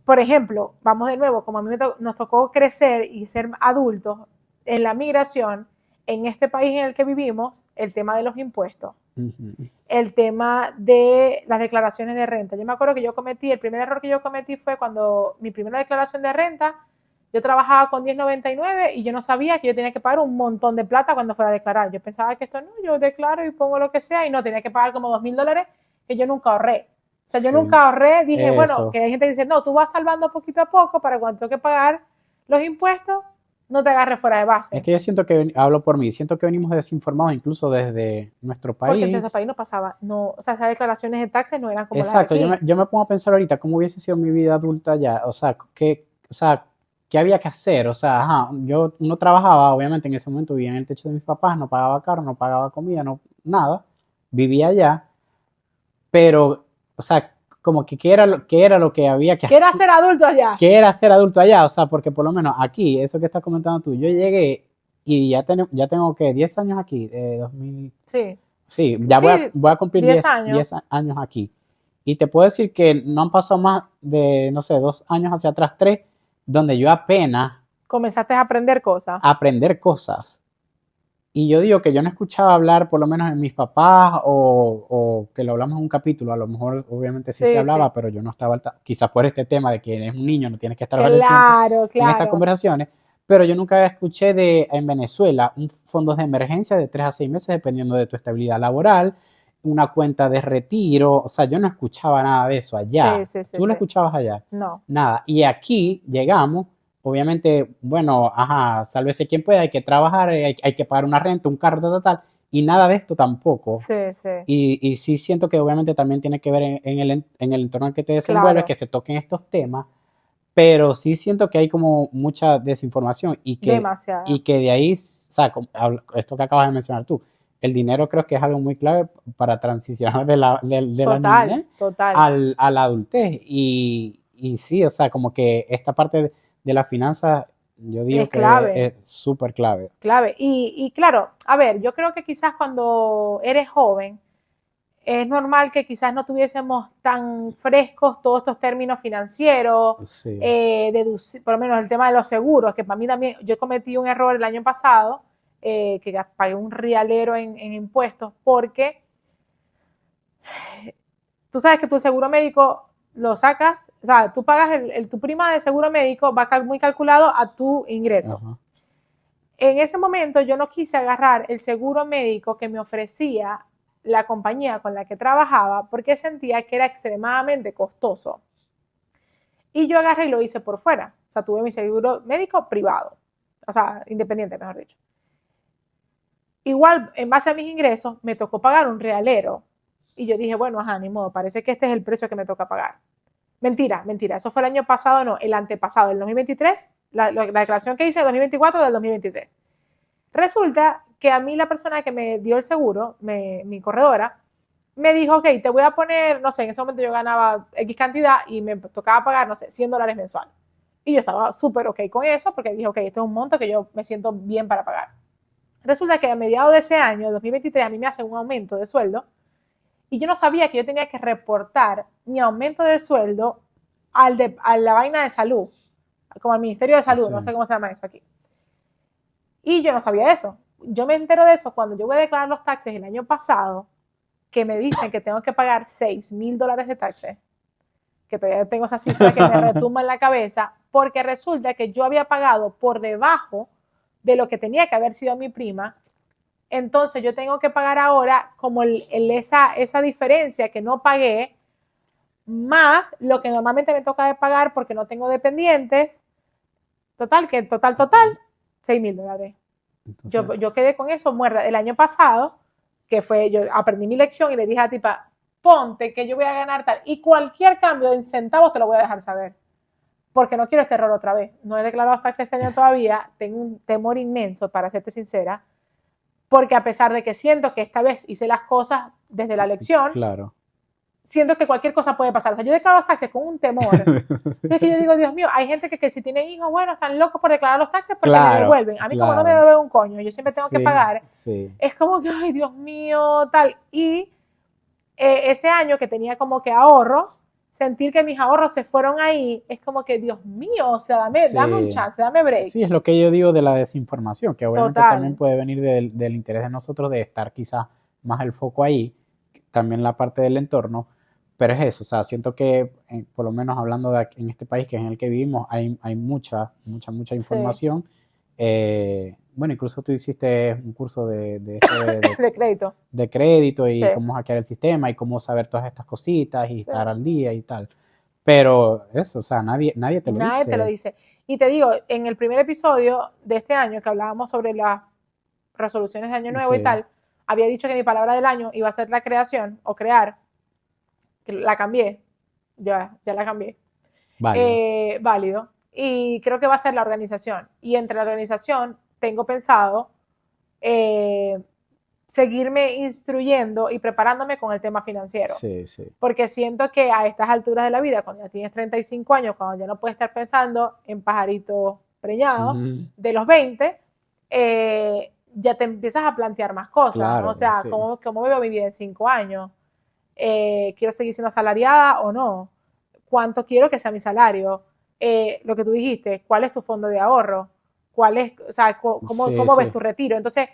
por ejemplo, vamos de nuevo, como a mí nos tocó crecer y ser adultos en la migración, en este país en el que vivimos, el tema de los impuestos, Ujú. el tema de las declaraciones de renta. Yo me acuerdo que el primer error que yo cometí fue cuando mi primera declaración de renta, yo trabajaba con 10.99 y yo no sabía que yo tenía que pagar un montón de plata cuando fuera a declarar. Yo pensaba que esto no, yo declaro y pongo lo que sea y no, tenía que pagar como $2.000 que yo nunca ahorré. O sea, yo Sí, nunca ahorré, dije, bueno, eso. que hay gente que dice, no, tú vas salvando poquito a poco para cuando tengo que pagar los impuestos, no te agarres fuera de Es base. que yo siento que, hablo por mí, siento que venimos desinformados incluso desde nuestro Porque en este país. país no pasaba, no, o sea, esas declaraciones de taxes no eran como las de Exacto, aquí. yo me pongo a pensar ahorita cómo hubiese sido mi vida adulta ya, o sea, ¿qué había que hacer? O sea, ajá, yo no trabajaba, obviamente en ese momento vivía en el techo de mis papás, no pagaba carro, no pagaba comida, no, nada, vivía allá, pero, o sea, como que qué era lo que había que ¿Qué era hacer, ser adulto allá? qué era ser adulto allá, o sea, porque por lo menos aquí, eso que estás comentando tú, yo llegué y ya tengo que 10 años aquí, 2000. Sí, Sí, sí, voy a cumplir 10 años. 10 años aquí. Y te puedo decir que no han pasado más de, no sé, 2 años hacia atrás, tres, donde yo apenas Comenzaste a aprender cosas. aprender cosas. Y yo digo que yo no escuchaba hablar, por lo menos en mis papás, o que lo hablamos en un capítulo, a lo mejor obviamente sí se Sí, sí. hablaba, pero yo no estaba, quizás por este tema de que eres un niño, no tienes que estar presente Claro, en estas claro. conversaciones, pero yo nunca escuché de en Venezuela un fondos de emergencia de 3 a 6 meses dependiendo de tu estabilidad laboral, una cuenta de retiro, o sea, yo no escuchaba nada de eso Sí, allá. sí, sí, ¿Tú lo sí. escuchabas allá? No. Nada. Y aquí llegamos, obviamente, bueno, ajá, sálvese quien pueda, hay que trabajar, hay que pagar una renta, un carro, tal, tal, tal, y nada de esto tampoco. Sí, sí. Y sí siento que obviamente también tiene que ver en el entorno en que te desenvuelves, Claro. que se toquen estos temas, pero sí siento que hay como mucha desinformación y Demasiada. que de ahí, o sea, esto que acabas de mencionar tú, el dinero creo que es algo muy clave para transicionar de la Total, niñez total. a la adultez. Y sí, o sea, como que esta parte de la finanza, yo digo Es que clave, es súper clave. clave. Y claro, a ver, yo creo que quizás cuando eres joven, es normal que quizás no tuviésemos tan frescos todos estos términos financieros, Sí, por lo menos el tema de los seguros, que para mí también, yo cometí un error el año pasado, que pagué un rialero en impuestos, porque tú sabes que tu seguro médico lo sacas, o sea, tú pagas tu prima de seguro médico, va muy calculado a tu ingreso. ajá, En ese momento yo no quise agarrar el seguro médico que me ofrecía la compañía con la que trabajaba porque sentía que era extremadamente costoso. Y yo agarré y lo hice por fuera. O sea, tuve mi seguro médico privado. O sea, independiente, mejor dicho. Igual, en base a mis ingresos, me tocó pagar un realero. Y yo dije, bueno, ajá, ni modo, parece que este es el precio que me toca pagar. Mentira, mentira. Eso fue el año pasado, no, el antepasado, el 2023, la declaración que hice el 2024 del 2023. Resulta que a mí la persona que me dio el seguro, mi corredora, me dijo, ok, te voy a poner, no sé, en ese momento yo ganaba X cantidad y me tocaba pagar, no sé, $100 mensual. Y yo estaba súper ok con eso porque dije, ok, este es un monto que yo me siento bien para pagar. Resulta que a mediados de ese año, 2023, a mí me hacen un aumento de sueldo y yo no sabía que yo tenía que reportar mi aumento de sueldo a la vaina de salud, como al Ministerio de Salud, sí, no sé cómo se llama eso aquí. Y yo no sabía eso. Yo me entero de eso cuando yo voy a declarar los taxes el año pasado, que me dicen que tengo que pagar $6.000 de taxes, que todavía tengo esa cifra que me retumba en la cabeza, porque resulta que yo había pagado por debajo de lo que tenía que haber sido mi prima. Entonces yo tengo que pagar ahora como esa diferencia que no pagué, más lo que normalmente me toca de pagar porque no tengo dependientes. Total, que total, $6.000. entonces, Yo quedé con eso muerta. El año pasado, que fue, yo aprendí mi lección y le dije a la tipa, ponte que yo voy a ganar tal. Y cualquier cambio en centavos te lo voy a dejar saber. Porque no quiero este error otra vez. No he declarado taxes este año todavía. Tengo un temor inmenso, para serte sincera. Porque a pesar de que siento que esta vez hice las cosas desde la lección, claro. siento que cualquier cosa puede pasar. O sea, yo declaro los taxes con un temor. Es que yo digo, Dios mío, hay gente que si tienen hijos, bueno, están locos por declarar los taxes porque me Claro, devuelven. A mí como no me claro. devuelven un coño, yo siempre tengo que Sí, pagar. sí. Es como que, ay, Dios mío, tal. Y ese año que tenía como que ahorros, sentir que mis ahorros se fueron ahí, es como que, Dios mío, o sea, dame un Sí, chance, dame break. sí, es lo que yo digo de la desinformación, que obviamente también Total. puede venir del interés de nosotros de estar quizás más el foco ahí, también la parte del entorno, pero es eso, o sea, siento que por lo menos hablando en este país que es en el que vivimos, hay mucha Sí, información. Bueno, incluso tú hiciste un curso de esto de crédito. de crédito Sí, y cómo hackear el sistema y cómo saber todas estas cositas y sí. estar al día y tal. Pero eso, o sea, nadie te lo Nadie te lo dice. dice. Y te digo, en el primer episodio de este año que hablábamos sobre las resoluciones de año nuevo y Sí, tal, había dicho que mi palabra del año iba a ser la creación o crear, que la cambié, ya la cambié, válido. válido. Y creo que va a ser la organización. Y entre la organización tengo pensado eh, seguirme instruyendo y preparándome con el tema financiero. Sí, sí. Porque siento que a estas alturas de la vida, cuando ya tienes 35 años, cuando ya no puedes estar pensando en pajaritos preñados Ujú, de los 20, ya te empiezas a plantear más cosas, ¿no? O claro, sea, sí. ¿cómo veo mi vida en 5 años? ¿Quiero seguir siendo asalariada o no? ¿Cuánto quiero que sea mi salario? Lo que tú dijiste, ¿cuál es tu fondo de ahorro? ¿Cuál es, o sea, Sí, cómo ves sí. tu retiro? Entonces,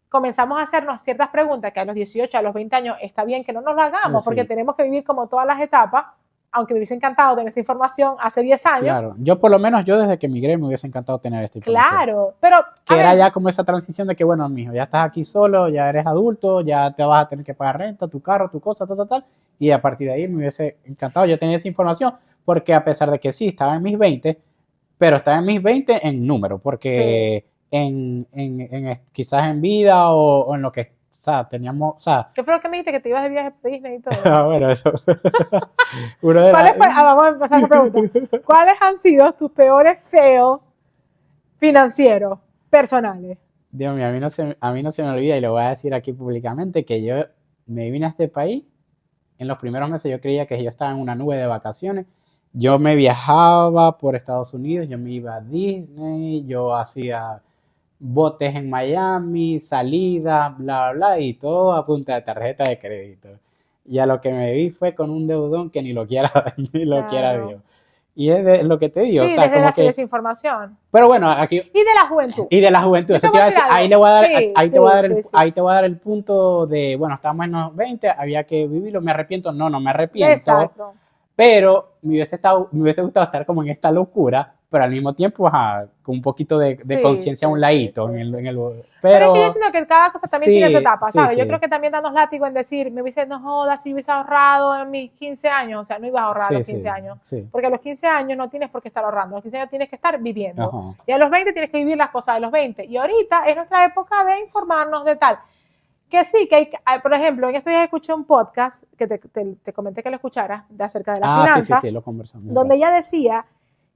comenzamos a hacernos ciertas preguntas que a los 18, a los 20 años está bien que no nos lo hagamos porque Sí, tenemos que vivir como todas las etapas, aunque me hubiese encantado tener esta información hace 10 años, claro. Yo por lo menos, yo desde que emigré me hubiese encantado tener esta información. claro, pero a Que era ver, ya como esa transición de que, bueno, mijo, ya estás aquí solo, ya eres adulto, ya te vas a tener que pagar renta, tu carro, tu cosa, tal, tal, tal. Y a partir de ahí me hubiese encantado yo tener esa información, porque a pesar de que sí, estaba en mis 20, pero estaba en mis 20 en número, sí. porque quizás en vida o en lo que, o sea, teníamos, o sea, ¿Qué fue lo que me dijiste? Que te ibas de viaje a Disney y todo. bueno, eso. Uno de ¿Cuáles las... fue? Vamos a empezar la pregunta. ¿Cuáles han sido tus peores feos financieros personales? Dios mío, a mí no se me olvida y lo voy a decir aquí públicamente que yo me vine a este país. En los primeros meses yo creía que yo estaba en una nube de vacaciones. Yo me viajaba por Estados Unidos, yo me iba a Disney, yo hacía botes en Miami, salidas, bla, bla, bla, y todo a punta de tarjeta de crédito. Y a lo que me vi fue con un deudón que ni lo quiera, ni lo quiera Claro. Dios. Y es lo que te digo, o Sí, sea, desde la como que... desinformación. Pero bueno, aquí, Y de la juventud. y de la juventud, Yo te eso te voy a iba a decir decir, algo. Sí, ahí te voy a sí, dar sí, sí. ahí te voy a dar el punto de, bueno, estábamos en los 20, había que vivirlo, me arrepiento, no me arrepiento, Exacto. pero me hubiese gustado estar como en esta locura, pero al mismo tiempo, ajá, con un poquito de Sí, conciencia a un sí, sí, ladito, sí, sí. Pero es que yo pero siento que cada cosa también tiene su sí, etapa, sí, ¿sabes? Yo sí, creo que también danos látigo en decir, me hubiese, no jodas, si hubiese ahorrado en mis 15 años, o sea, no ibas a ahorrar a sí, los 15 sí, años, sí, porque a los 15 años no tienes por qué estar ahorrando, a los 15 años tienes que estar viviendo, ajá, y a los 20 tienes que vivir las cosas de los 20, y ahorita es nuestra época de informarnos de tal, que sí, que hay, por ejemplo, en estos días escuché un podcast, que te comenté que lo escucharas, de acerca de la ah, sí, sí, finanza, sí, lo conversamos un donde rato, ella decía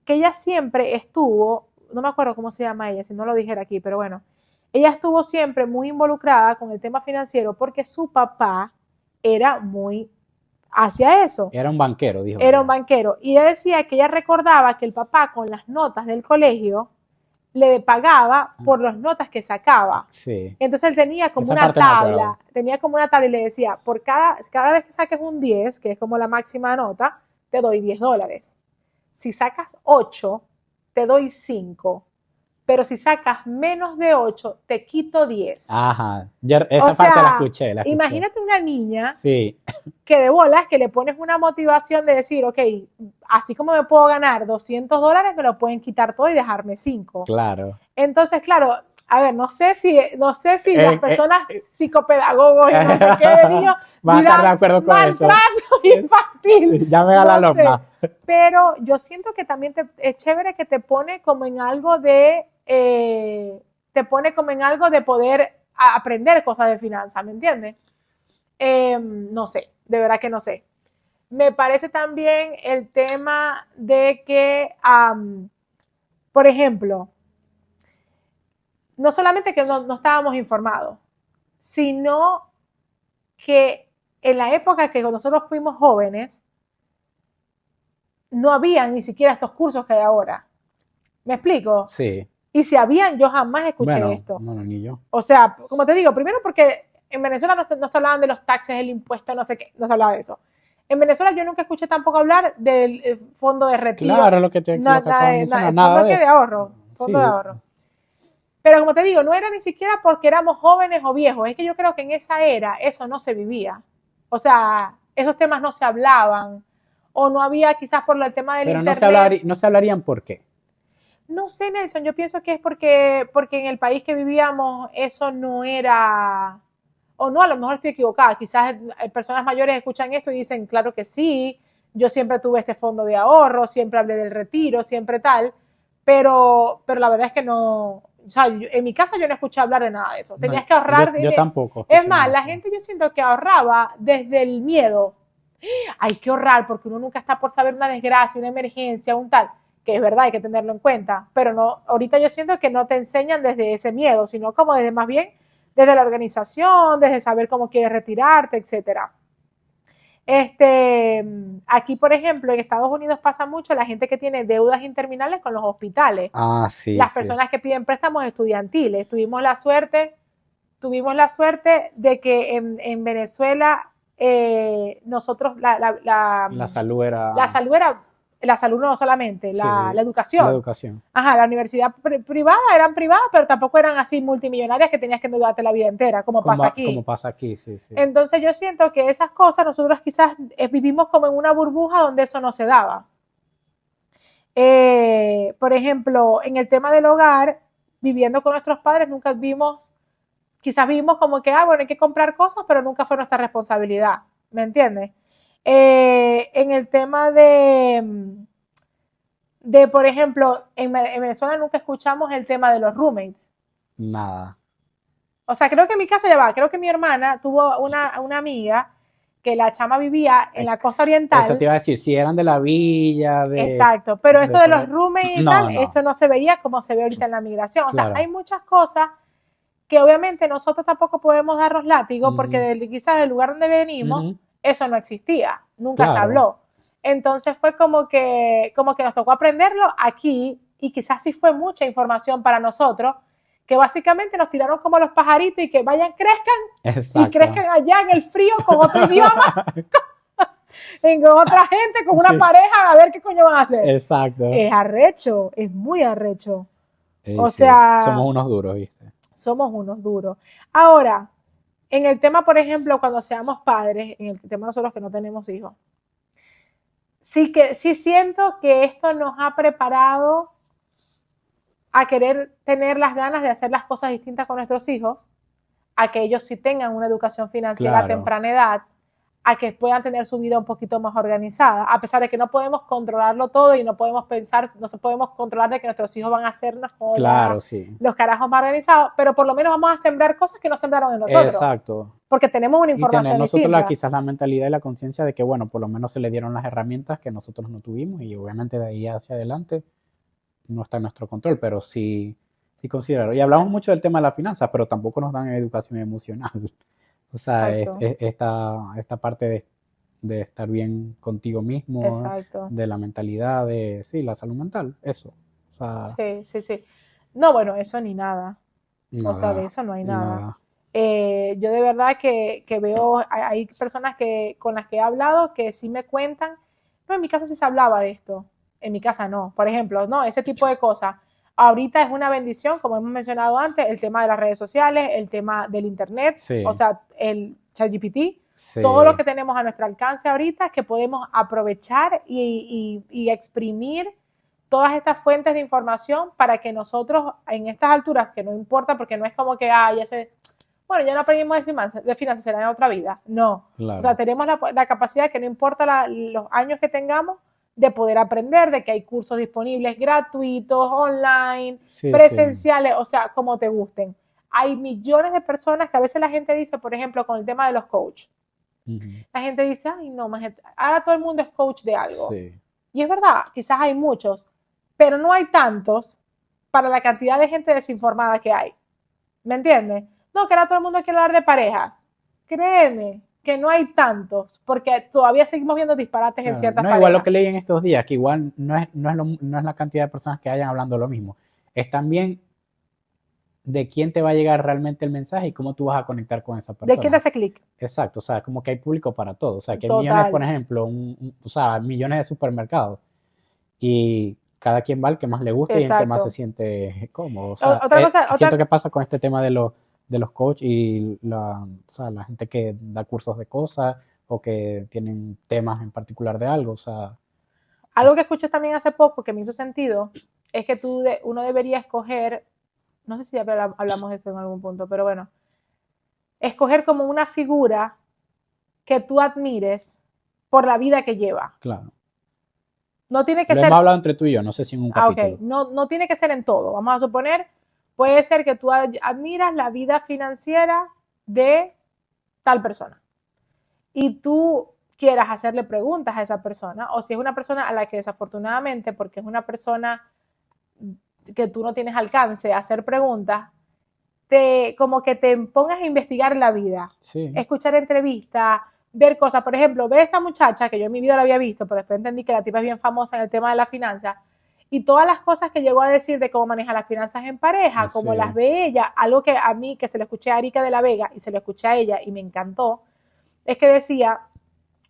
que ella siempre estuvo, no me acuerdo cómo se llama ella, si no lo dijera aquí, pero bueno, ella estuvo siempre muy involucrada con el tema financiero porque su papá era muy hacia eso, era un banquero, dijo era un ella, banquero. Y ella decía que ella recordaba que el papá con las notas del colegio le pagaba ah, por las notas que sacaba. sí, Entonces él esa parte me acuerdo, tenía como una tabla y le decía, por cada vez que saques un 10, que es como la máxima nota, te doy $10. Si sacas 8, te doy 5. Pero si sacas menos de 8, te quito 10. ajá, O esa parte sea, la escuché, imagínate una niña sí, que de bolas, que le pones una motivación de decir, ok, así como me puedo ganar $200, me lo pueden quitar todo y dejarme 5. claro. Entonces, claro, a ver, no sé si las Eh, eh, personas eh, psicopedagogos y no sé qué de niños Va a estar de dirán acuerdo con esto. maltrato infantil, Llame a la no sé. alumna. Pero yo siento que también es chévere que te pone como en algo te pone como en algo de poder aprender cosas de finanzas, ¿me entiendes? No sé, de verdad que no sé. Me parece también el tema de que, por ejemplo, no solamente que no estábamos informados, sino que en la época que nosotros fuimos jóvenes, no habían ni siquiera estos cursos que hay ahora. ¿Me explico? Sí. Y si habían, yo jamás escuché Bueno, esto. bueno, ni yo. O sea, como te digo, primero porque en Venezuela no se hablaban de los taxes, el impuesto, no sé qué, no se hablaba de eso. En Venezuela yo nunca escuché tampoco hablar del fondo de retiro, Claro, lo que acabas de mencionar, el nada fondo de que de eso. ahorro, fondo de Sí, ahorro. Pero como te digo, no era ni siquiera porque éramos jóvenes o viejos, es que yo creo que en esa era eso no se vivía. O sea, esos temas no se hablaban, o no había quizás por el tema del Pero internet. no se hablarían por qué. No sé, Nelson, yo pienso que es porque en el país que vivíamos eso no era, o no, a lo mejor estoy equivocada, quizás personas mayores escuchan esto y dicen, claro que sí, yo siempre tuve este fondo de ahorro, siempre hablé del retiro, siempre tal, pero la verdad es que no, o sea, en mi casa yo no escuché hablar de nada de eso, No, tenías que ahorrar yo dinero. tampoco Es escuché más, nada de la eso. gente yo siento que ahorraba desde el miedo, hay que ahorrar porque uno nunca está por saber una desgracia, una emergencia, un tal, que es verdad, hay que tenerlo en cuenta, pero no, ahorita yo siento que no te enseñan desde ese miedo, sino como desde más bien desde la organización, desde saber cómo quieres retirarte, etcétera. Aquí, por ejemplo, en Estados Unidos pasa mucho la gente que tiene deudas interminables con los hospitales, Ah, sí, las sí. personas que piden préstamos estudiantiles. Tuvimos la suerte de que en Venezuela nosotros La salud la era, salud era, la salud no solamente, la sí, la educación. educación. Ajá, la universidad privada eran privadas, pero tampoco eran así multimillonarias que tenías que endeudarte la vida entera, como pasa Como aquí. pasa aquí, sí, sí. Entonces yo siento que esas cosas nosotros quizás vivimos como en una burbuja donde eso no se daba. Por ejemplo, en el tema del hogar, viviendo con nuestros padres, nunca vimos, quizás vimos como que, bueno, hay que comprar cosas, pero nunca fue nuestra responsabilidad, ¿me entiendes? En el tema por ejemplo, en Venezuela nunca escuchamos el tema de los roommates. Nada. O sea, creo que en mi casa ya va, creo que mi hermana tuvo una amiga que la chama vivía en la costa Eso te oriental. iba a decir, si eran de la villa, Exacto, pero esto de de por los ahí. roommates y tal, No, no, esto no se veía como se ve ahorita en la migración. O sea, hay claro. muchas cosas que obviamente nosotros tampoco podemos darnos látigo porque Ujú, quizás del lugar donde venimos ujú, eso no existía, nunca se claro. habló. Entonces fue como que nos tocó aprenderlo aquí y quizás sí fue mucha información para nosotros, que básicamente nos tiraron como los pajaritos y que vayan, crezcan y Exacto. crezcan allá en el frío con otro idioma, con otra gente, con una Sí, pareja, a ver qué coño van a hacer. exacto. Es arrecho, es muy arrecho. O Sí, sea, somos unos duros, ¿viste? somos unos duros. Ahora, en el tema, por ejemplo, cuando seamos padres, en el tema nosotros que no tenemos hijos, sí siento que esto nos ha preparado a querer tener las ganas de hacer las cosas distintas con nuestros hijos, a que ellos sí tengan una educación financiera a Claro. temprana edad, a que puedan tener su vida un poquito más organizada, a pesar de que no podemos controlarlo todo y no podemos pensar, no se podemos controlar de que nuestros hijos van a hacernos Claro, sí. los carajos más organizados, pero por lo menos vamos a sembrar cosas que no sembraron en nosotros, Exacto. porque tenemos una Y tener información nosotros distinta. quizás la mentalidad y la conciencia de que, bueno, por lo menos se le dieron las herramientas que nosotros no tuvimos y obviamente de ahí hacia adelante no está en nuestro control, pero sí, sí considerarlo. Y hablamos mucho del tema de las finanzas, pero tampoco nos dan educación emocional. O sea, Exacto, esta parte de estar bien contigo mismo, exacto. de la mentalidad, de, sí, la salud mental, eso. O sea, Sí, sí, sí. No, bueno, eso ni nada. O sea, de nada, eso no hay nada. nada. Yo de verdad que veo, hay personas con las que he hablado que sí me cuentan, no, en mi casa sí se hablaba de esto, en mi casa no, por ejemplo, no, ese tipo de cosas. Ahorita es una bendición, como hemos mencionado antes, el tema de las redes sociales, el tema del internet, o Sí, sea, el ChatGPT, todo lo sí, que tenemos a nuestro alcance ahorita que podemos aprovechar y exprimir todas estas fuentes de información para que nosotros en estas alturas, que no importa porque no es como que, bueno, ya no aprendimos de finanzas, será en otra vida. No. O sea, claro. tenemos la capacidad que no importa los años que tengamos de poder aprender, de que hay cursos disponibles gratuitos, online, Sí, sí. presenciales, o sea, como te gusten. Hay millones de personas que a veces la gente dice, por ejemplo, con el tema de los coaches. Ujú, La gente dice, ay, no, ahora todo el mundo es coach de algo. sí, Y es verdad, quizás hay muchos, pero no hay tantos para la cantidad de gente desinformada que hay. ¿Me entiendes? No, que ahora todo el mundo quiere hablar de parejas. Créeme que no hay tantos, porque todavía seguimos viendo disparates en claro. ciertas No, igual lo parejas. que leí en estos días, que igual no es la cantidad de personas que hayan hablando lo mismo. Es también de quién te va a llegar realmente el mensaje y cómo tú vas a conectar con esa ¿De quién te persona. hace clic? Exacto, o sea, como que hay público para todo. O sea, que hay millones, por Total. ejemplo, o sea, millones de supermercados y cada quien va al que más le gusta y en que más se Exacto. siente cómodo. O sea, Otra cosa, siento que pasa con este tema de los coach y o sea, la gente que da cursos de cosas o que tienen temas en particular de algo, o sea, Algo que escuché también hace poco que me hizo sentido es que uno debería escoger, no sé si ya hablamos de esto en algún punto, pero bueno, escoger como una figura que tú admires por la vida que lleva. claro. No tiene que Lo ser... hemos hablado entre tú y yo, no sé si en un capítulo. Ok, no tiene que ser en todo. Vamos a suponer, puede ser que tú admiras la vida financiera de tal persona y tú quieras hacerle preguntas a esa persona, o si es una persona a la que desafortunadamente, porque es una persona que tú no tienes alcance a hacer preguntas, como que te pongas a investigar la vida, Sí, escuchar entrevistas, ver cosas. Por ejemplo, ve esta muchacha que yo en mi vida la había visto, pero después entendí que la tipa es bien famosa en el tema de la finanza, y todas las cosas que llegó a decir de cómo maneja las finanzas en pareja, cómo sí, las ve ella, algo que a mí, que se lo escuché a Erika de la Vega y se lo escuché a ella y me encantó, es que decía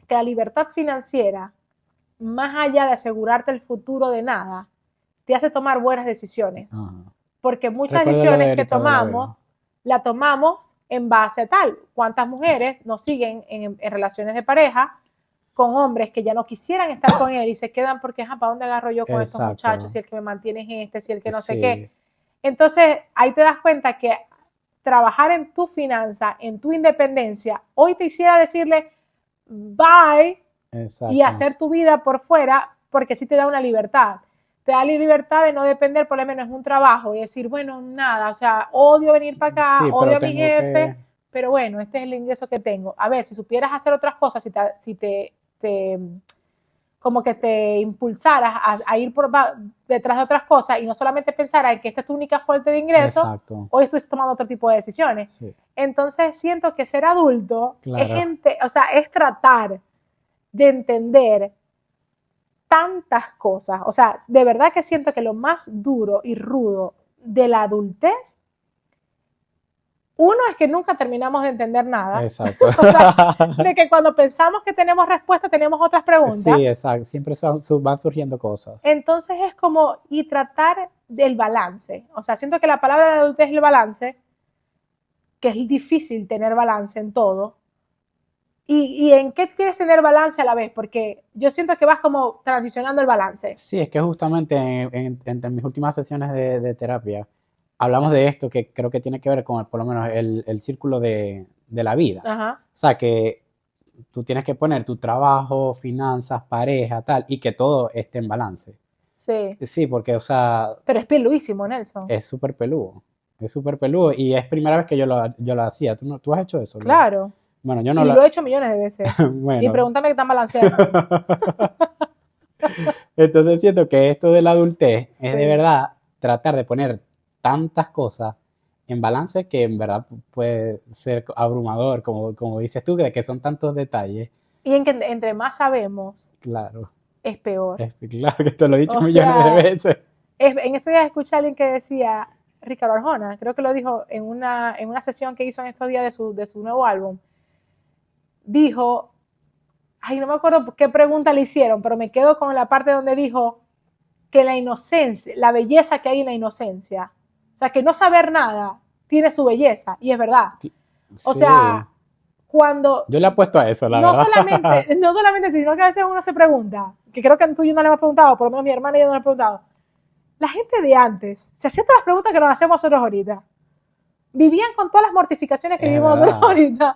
que la libertad financiera, más allá de asegurarte el futuro de nada, te hace tomar buenas decisiones. ajá. Porque muchas Recuerdo lo de decisiones que Erika de la Vega. tomamos, la tomamos en base a tal. ¿Cuántas mujeres nos siguen en relaciones de pareja con hombres que ya no quisieran estar con él y se quedan porque, ¿para dónde agarro yo con estos Exacto. muchachos? Si el que me mantiene es este, si el que no sé Sí, qué. Entonces, ahí te das cuenta que trabajar en tu finanza, en tu independencia, hoy te hiciera decirle bye exacto. y hacer tu vida por fuera, porque sí te da una libertad. Te da la libertad de no depender, por lo menos en un trabajo, y decir, bueno, nada, o sea, odio venir para acá, Sí, odio pero a mi tengo jefe, que... pero bueno, este es el ingreso que tengo. A ver, si supieras hacer otras cosas, como que te impulsaras a ir detrás de otras cosas y no solamente pensaras en que esta es tu única fuente de ingreso, Exacto. hoy estuviste tomando otro tipo de decisiones. Sí, Entonces siento que ser adulto claro. es tratar de entender tantas cosas. O sea, de verdad que siento que lo más duro y rudo de la adultez, uno es que nunca terminamos de entender nada. Exacto. O sea, de que cuando pensamos que tenemos respuesta, tenemos otras preguntas. Sí, exacto. Siempre van surgiendo cosas. Entonces es como, y tratar del balance. O sea, siento que la palabra de la adultez es el balance, que es difícil tener balance en todo. ¿Y en qué quieres tener balance a la vez? Porque yo siento que vas como transicionando el balance. Sí, es que justamente entre mis últimas sesiones de terapia hablamos de esto que creo que tiene que ver con por lo menos el círculo de la vida. Ajá. O sea, que tú tienes que poner tu trabajo, finanzas, pareja, tal, y que todo esté en balance. Sí. Sí, porque, o sea, Pero es peluísimo, Nelson. es súper peludo. Es súper peludo y es primera vez que yo lo hacía. ¿Tú has hecho eso? Claro. Bueno, yo no Y lo he hecho millones de veces. Bueno. Y pregúntame qué tan balanceado. Entonces siento que esto de la adultez Sí. es de verdad tratar de poner tantas cosas en balance que en verdad puede ser abrumador, como dices tú, que son tantos detalles. Y en que entre más sabemos, Claro, es peor. claro que te lo he dicho O millones sea, de veces. En estos días escuché a alguien que decía, Ricardo Arjona, creo que lo dijo en una sesión que hizo en estos días de su nuevo álbum, dijo, ay, no me acuerdo qué pregunta le hicieron, pero me quedo con la parte donde dijo que la inocencia, la belleza que hay en la inocencia, o sea, que no saber nada tiene su belleza, y es verdad. O Sí. sea, cuando... Yo le apuesto a eso, la no verdad. no solamente, sino que a veces uno se pregunta, que creo que tú y yo no le hemos preguntado, por lo menos mi hermana y yo no le hemos preguntado, la gente de antes se hacía todas las preguntas que nos hacemos nosotros ahorita. Vivían con todas las mortificaciones que vivimos nosotros ahorita.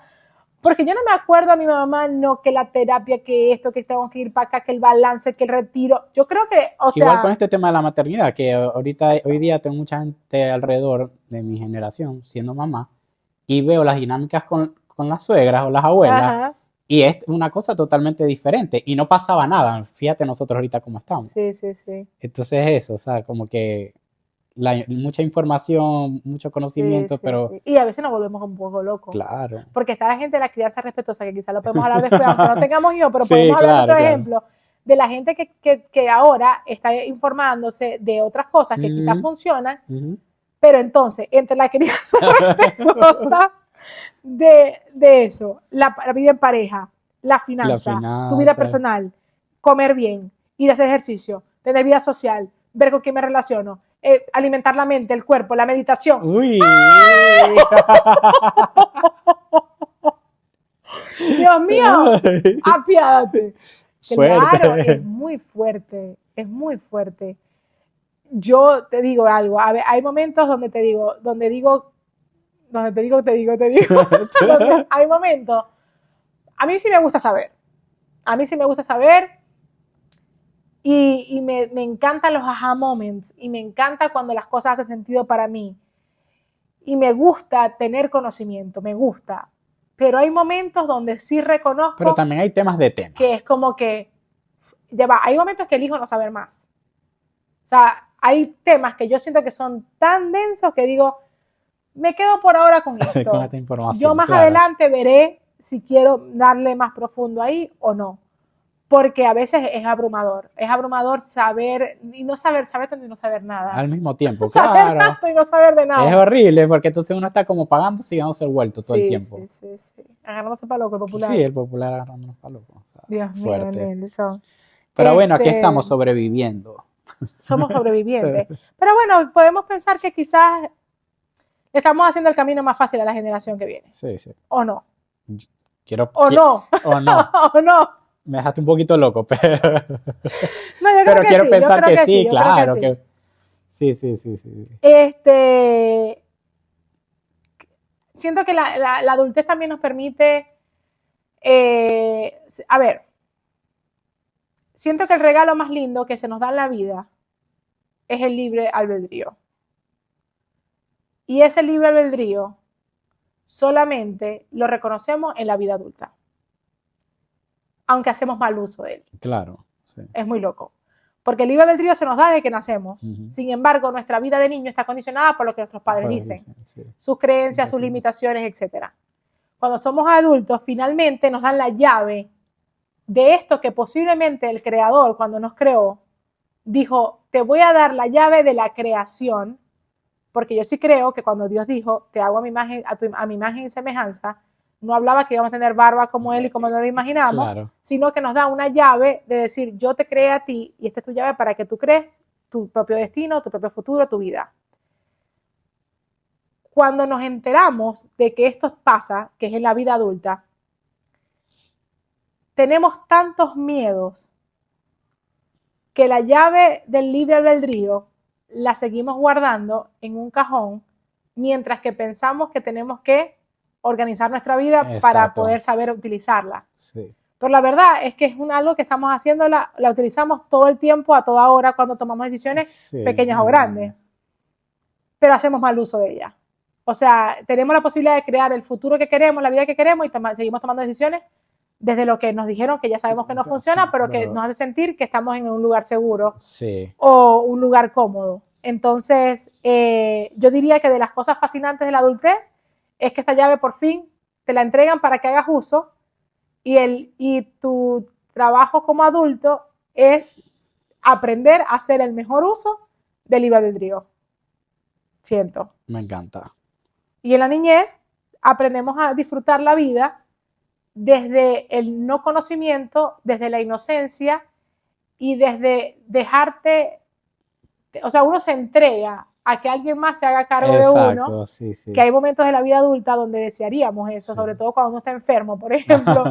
Porque yo no me acuerdo a mi mamá, no, que la terapia, que esto, que tengo que ir para acá, que el balance, que el retiro. Yo creo que, o sea... Igual con este tema de la maternidad, que hoy día tengo mucha gente alrededor de mi generación siendo mamá y veo las dinámicas con las suegras o las abuelas. Ajá. Y es una cosa totalmente diferente y no pasaba nada. Fíjate nosotros ahorita cómo estamos. Sí, sí, sí. Entonces eso, o sea, como que mucha información, mucho conocimiento, sí, pero... Sí. Y a veces nos volvemos un poco locos. Claro. Porque está la gente de la crianza respetuosa, que quizás lo podemos hablar después, aunque no tengamos hijos, pero podemos hablar de otro ejemplo, de la gente que ahora está informándose de otras cosas que quizás funcionan, pero entonces, entre la crianza respetuosa de eso, la vida en pareja, la finanza, tu vida personal, comer bien, ir a hacer ejercicio, tener vida social, ver con quién me relaciono, alimentar la mente, el cuerpo, la meditación. ¡Uy! Dios mío, apiádate. Claro, Fuerte. es muy fuerte, es muy fuerte. Yo te digo algo, a ver, hay momentos donde te digo, donde hay momentos, a mí sí me gusta saber, a mí sí me gusta saber y me encantan los aha moments y me encanta cuando las cosas hacen sentido para mí y me gusta tener conocimiento, me gusta, pero hay momentos donde sí Pero reconozco también hay temas de que temas. es como que, ya va, hay momentos que elijo no saber más. O sea, hay temas que yo siento que son tan densos que digo, me quedo por ahora con Con esto. esta información, Yo más claro. adelante veré si quiero darle más profundo ahí o no. Porque a veces es abrumador saber y no saber tanto y no saber nada. Al mismo tiempo, Saber claro. tanto y no saber de nada. Es horrible porque entonces uno está como pagando y dándose el vuelto todo el tiempo. Sí. Agarrándose para loco el popular. Sí, el popular agarrándonos para loco. O sea, Dios mío, fuerte. Nelson. Pero bueno, aquí estamos sobreviviendo. Somos sobrevivientes. Pero bueno, podemos pensar que quizás estamos haciendo el camino más fácil a la generación que viene. Sí, sí. ¿O no? O no. O no. ¿O no? Me dejaste un poquito loco, pero... No, yo creo pero que quiero sí, pensar que sí, yo claro. creo Que... Sí. Siento que la adultez también nos permite, a ver, siento que el regalo más lindo que se nos da en la vida es el libre albedrío. Y ese libre albedrío solamente lo reconocemos en la vida adulta, aunque hacemos mal uso de él. Claro. Sí. Es muy loco. Porque el libre albedrío se nos da desde que nacemos. Sin embargo, nuestra vida de niño está condicionada por lo que nuestros padres dicen. Sí. Sus creencias, sus limitaciones, etc. Cuando somos adultos, finalmente nos dan la llave de esto que posiblemente el creador, cuando nos creó, dijo, te voy a dar la llave de la creación, porque yo sí creo que cuando Dios dijo, te hago a mi imagen, a mi imagen y semejanza, no hablaba que íbamos a tener barba como él y como nos lo imaginamos, claro, sino que nos da una llave de decir, yo te creé a ti y esta es tu llave para que tú crees tu propio destino, tu propio futuro, tu vida. Cuando nos enteramos de que esto pasa, que es en la vida adulta, tenemos tantos miedos que la llave del libre albedrío la seguimos guardando en un cajón mientras que pensamos que tenemos que organizar nuestra vida. Exacto. Para poder saber utilizarla. Sí. Pero la verdad es que es algo que estamos haciendo, la utilizamos todo el tiempo, a toda hora, cuando tomamos decisiones pequeñas o grandes. Pero hacemos mal uso de ella. O sea, tenemos la posibilidad de crear el futuro que queremos, la vida que queremos y seguimos tomando decisiones desde lo que nos dijeron que ya sabemos que no funciona, pero que nos hace sentir que estamos en un lugar seguro o un lugar cómodo. Entonces, yo diría que de las cosas fascinantes de la adultez es que esta llave por fin te la entregan para que hagas uso y tu trabajo como adulto es aprender a hacer el mejor uso del libre albedrío. Siento. Me encanta. Y en la niñez aprendemos a disfrutar la vida desde el no conocimiento, desde la inocencia y desde dejarte, o sea, uno se entrega a que alguien más se haga cargo de uno, que hay momentos de la vida adulta donde desearíamos eso, sobre todo cuando uno está enfermo, por ejemplo.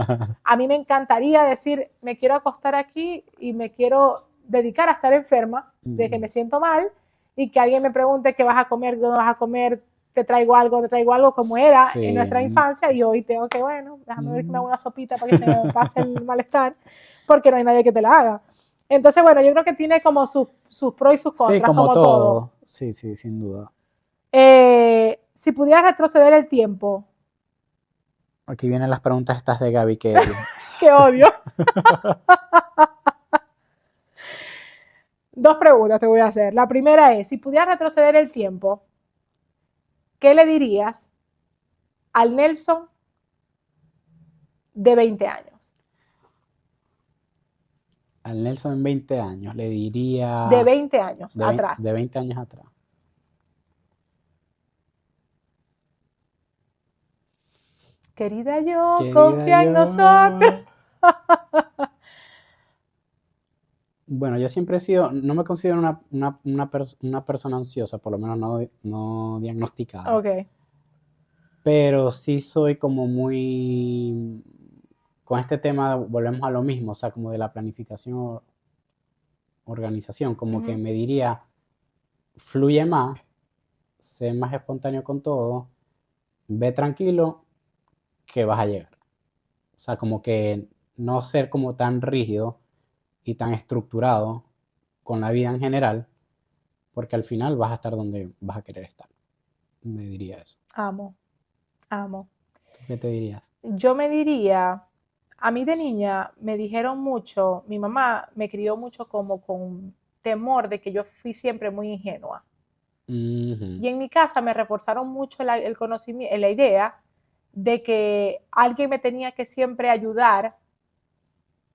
A mí me encantaría decir, me quiero acostar aquí y me quiero dedicar a estar enferma, de que me siento mal, y que alguien me pregunte qué vas a comer, dónde vas a comer, te traigo algo, como era en nuestra infancia, y hoy tengo que, bueno, déjame ver que me hago una sopita para que se me pase el malestar, porque no hay nadie que te la haga. Entonces, bueno, yo creo que tiene como sus pros y sus contras, sí, como todo. Sí, sin duda. Si pudieras retroceder el tiempo. Aquí vienen las preguntas estas de Gaby que... ¡Qué odio! 2 preguntas te voy a hacer. La primera es, si pudieras retroceder el tiempo, ¿qué le dirías al Nelson de 20 años? Al Nelson en 20 años le diría... De 20 años atrás. De 20 años atrás. Querida yo, confía en nosotros. Bueno, yo siempre he sido, no me considero una persona ansiosa, por lo menos no diagnosticada. Ok. Pero sí soy como muy con este tema volvemos a lo mismo, o sea, como de la planificación, organización, como que me diría, fluye más, sé más espontáneo con todo, ve tranquilo que vas a llegar. O sea, como que no ser como tan rígido y tan estructurado con la vida en general, porque al final vas a estar donde vas a querer estar. Me diría eso. Amo, amo. ¿Tú qué te dirías? Yo me diría, a mí de niña me dijeron mucho, mi mamá me crió mucho como con temor de que yo fui siempre muy ingenua. Ujú. Y en mi casa me reforzaron mucho el conocimiento, la idea de que alguien me tenía que siempre ayudar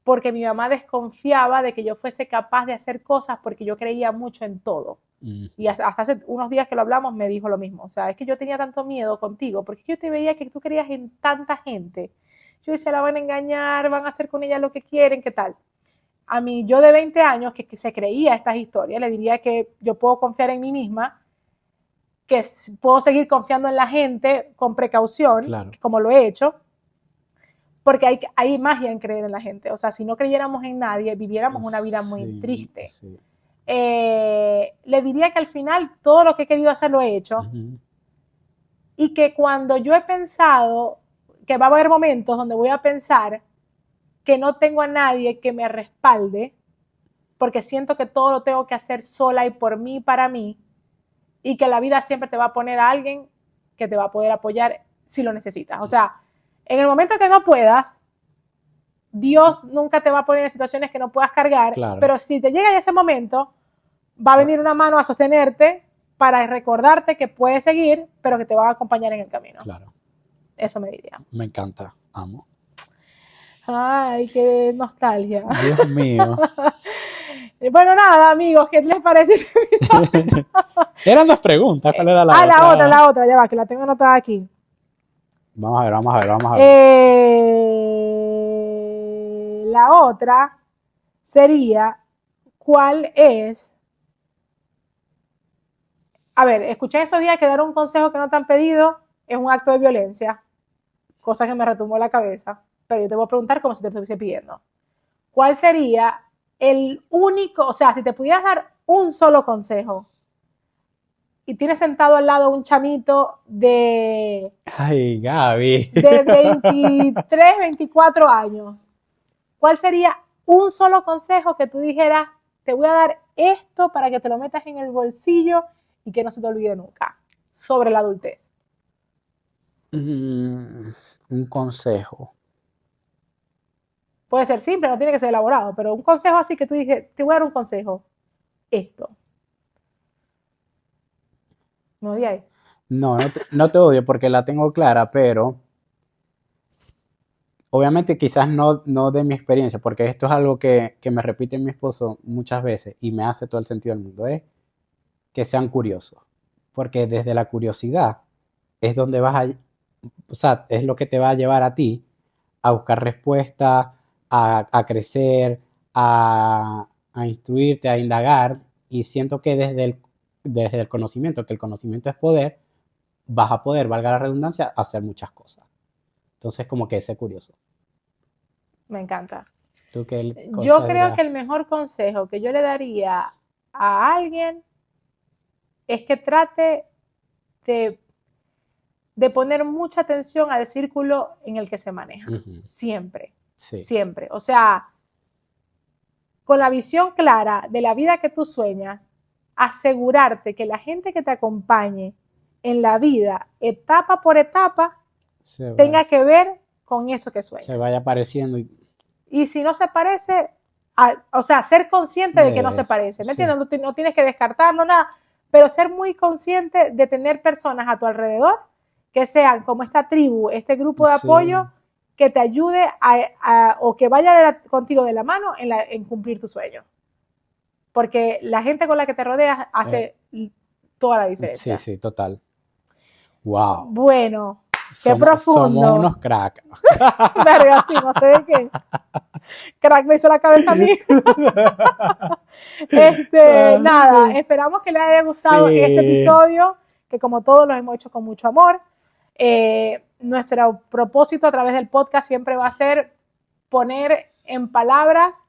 porque mi mamá desconfiaba de que yo fuese capaz de hacer cosas porque yo creía mucho en todo. Ujú. Y hasta hace unos días que lo hablamos me dijo lo mismo. O sea, es que yo tenía tanto miedo contigo porque yo te veía que tú creías en tanta gente. Yo decía, la van a engañar, van a hacer con ella lo que quieren, ¿qué tal? A mí, yo de 20 años que se creía estas historias, le diría que yo puedo confiar en mí misma, que puedo seguir confiando en la gente con precaución, Claro. como lo he hecho, porque hay magia en creer en la gente. O sea, si no creyéramos en nadie, viviéramos una vida muy Sí, triste. sí. Le diría que al final todo lo que he querido hacer lo he hecho. Ujú. Y que cuando yo he pensado que va a haber momentos donde voy a pensar que no tengo a nadie que me respalde, porque siento que todo lo tengo que hacer sola y por mí, para mí, y que la vida siempre te va a poner a alguien que te va a poder apoyar si lo necesitas. O sea, en el momento que no puedas, Dios nunca te va a poner en situaciones que no puedas cargar, Claro. pero si te llega ese momento, va a venir una mano a sostenerte para recordarte que puedes seguir, pero que te va a acompañar en el camino. Claro. Eso me diría. Me encanta. Amo. Ay, qué nostalgia. Dios mío. Bueno, nada, amigos, ¿qué les parece? Eran dos preguntas. ¿Cuál era la Ah, otra? la otra, ya va, que la tengo anotada aquí. Vamos a ver, vamos a ver, vamos a ver. La otra sería, ¿cuál es? A ver, escuché estos días que dar un consejo que no te han pedido es un acto de violencia, cosa que me retumbó la cabeza, pero yo te voy a preguntar como si te lo estuviese pidiendo. ¿Cuál sería el único, o sea, si te pudieras dar un solo consejo y tienes sentado al lado un chamito Ay, Gaby. de 23, 24 años, ¿cuál sería un solo consejo que tú dijeras, te voy a dar esto para que te lo metas en el bolsillo y que no se te olvide nunca, sobre la adultez? Un consejo. Puede ser simple, no tiene que ser elaborado, pero un consejo así que tú dices, te voy a dar un consejo, esto. ¿Me odiáis? No, no te odio porque la tengo clara, pero obviamente quizás no de mi experiencia, porque esto es algo que me repite mi esposo muchas veces y me hace todo el sentido del mundo, es que sean curiosos, porque desde la curiosidad es donde o sea, es lo que te va a llevar a ti a buscar respuestas, a crecer, a instruirte, a indagar, y siento que desde el conocimiento, que el conocimiento es poder, vas a poder, valga la redundancia, hacer muchas cosas. Entonces, como que sé curioso. Me encanta. ¿Tú qué Yo consejo creo dirías? que el mejor consejo que yo le daría a alguien es que trate de, de poner mucha atención al círculo en el que se maneja. Ujú. Siempre, Sí, siempre. O sea, con la visión clara de la vida que tú sueñas, asegurarte que la gente que te acompañe en la vida, etapa por etapa, tenga que ver con eso que sueñas. se vaya apareciendo Y si no se parece, o sea, ser consciente de que no se parece, ¿me sí. entiendes? No tienes que descartarlo, nada, pero ser muy consciente de tener personas a tu alrededor que sean como esta tribu, este grupo de Sí. apoyo que te ayude o que vaya contigo de la mano en cumplir tu sueño. Porque la gente con la que te rodeas hace toda la diferencia. Sí, sí, total. Wow. Bueno, qué Somos profundos. unos cracks. Verga, sí, no sé de qué. Crack me hizo la cabeza a mí. Nada, esperamos que les haya gustado Sí. este episodio, que como todos lo hemos hecho con mucho amor. Nuestro propósito a través del podcast siempre va a ser poner en palabras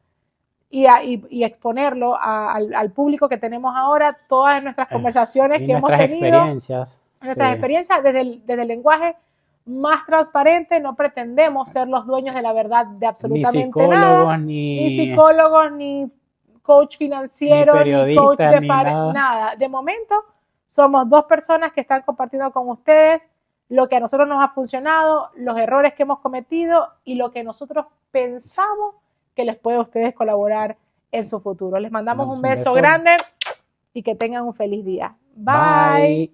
y exponerlo al público que tenemos ahora, todas nuestras conversaciones que hemos tenido, experiencias, nuestras experiencias desde el lenguaje más transparente. No pretendemos ser los dueños de la verdad de absolutamente nada, ni psicólogos, ni coach financiero, ni coach de nada. De momento somos dos personas que están compartiendo con ustedes lo que a nosotros nos ha funcionado, los errores que hemos cometido y lo que nosotros pensamos que les puede a ustedes colaborar en su futuro. Les mandamos un beso grande y que tengan un feliz día. Bye.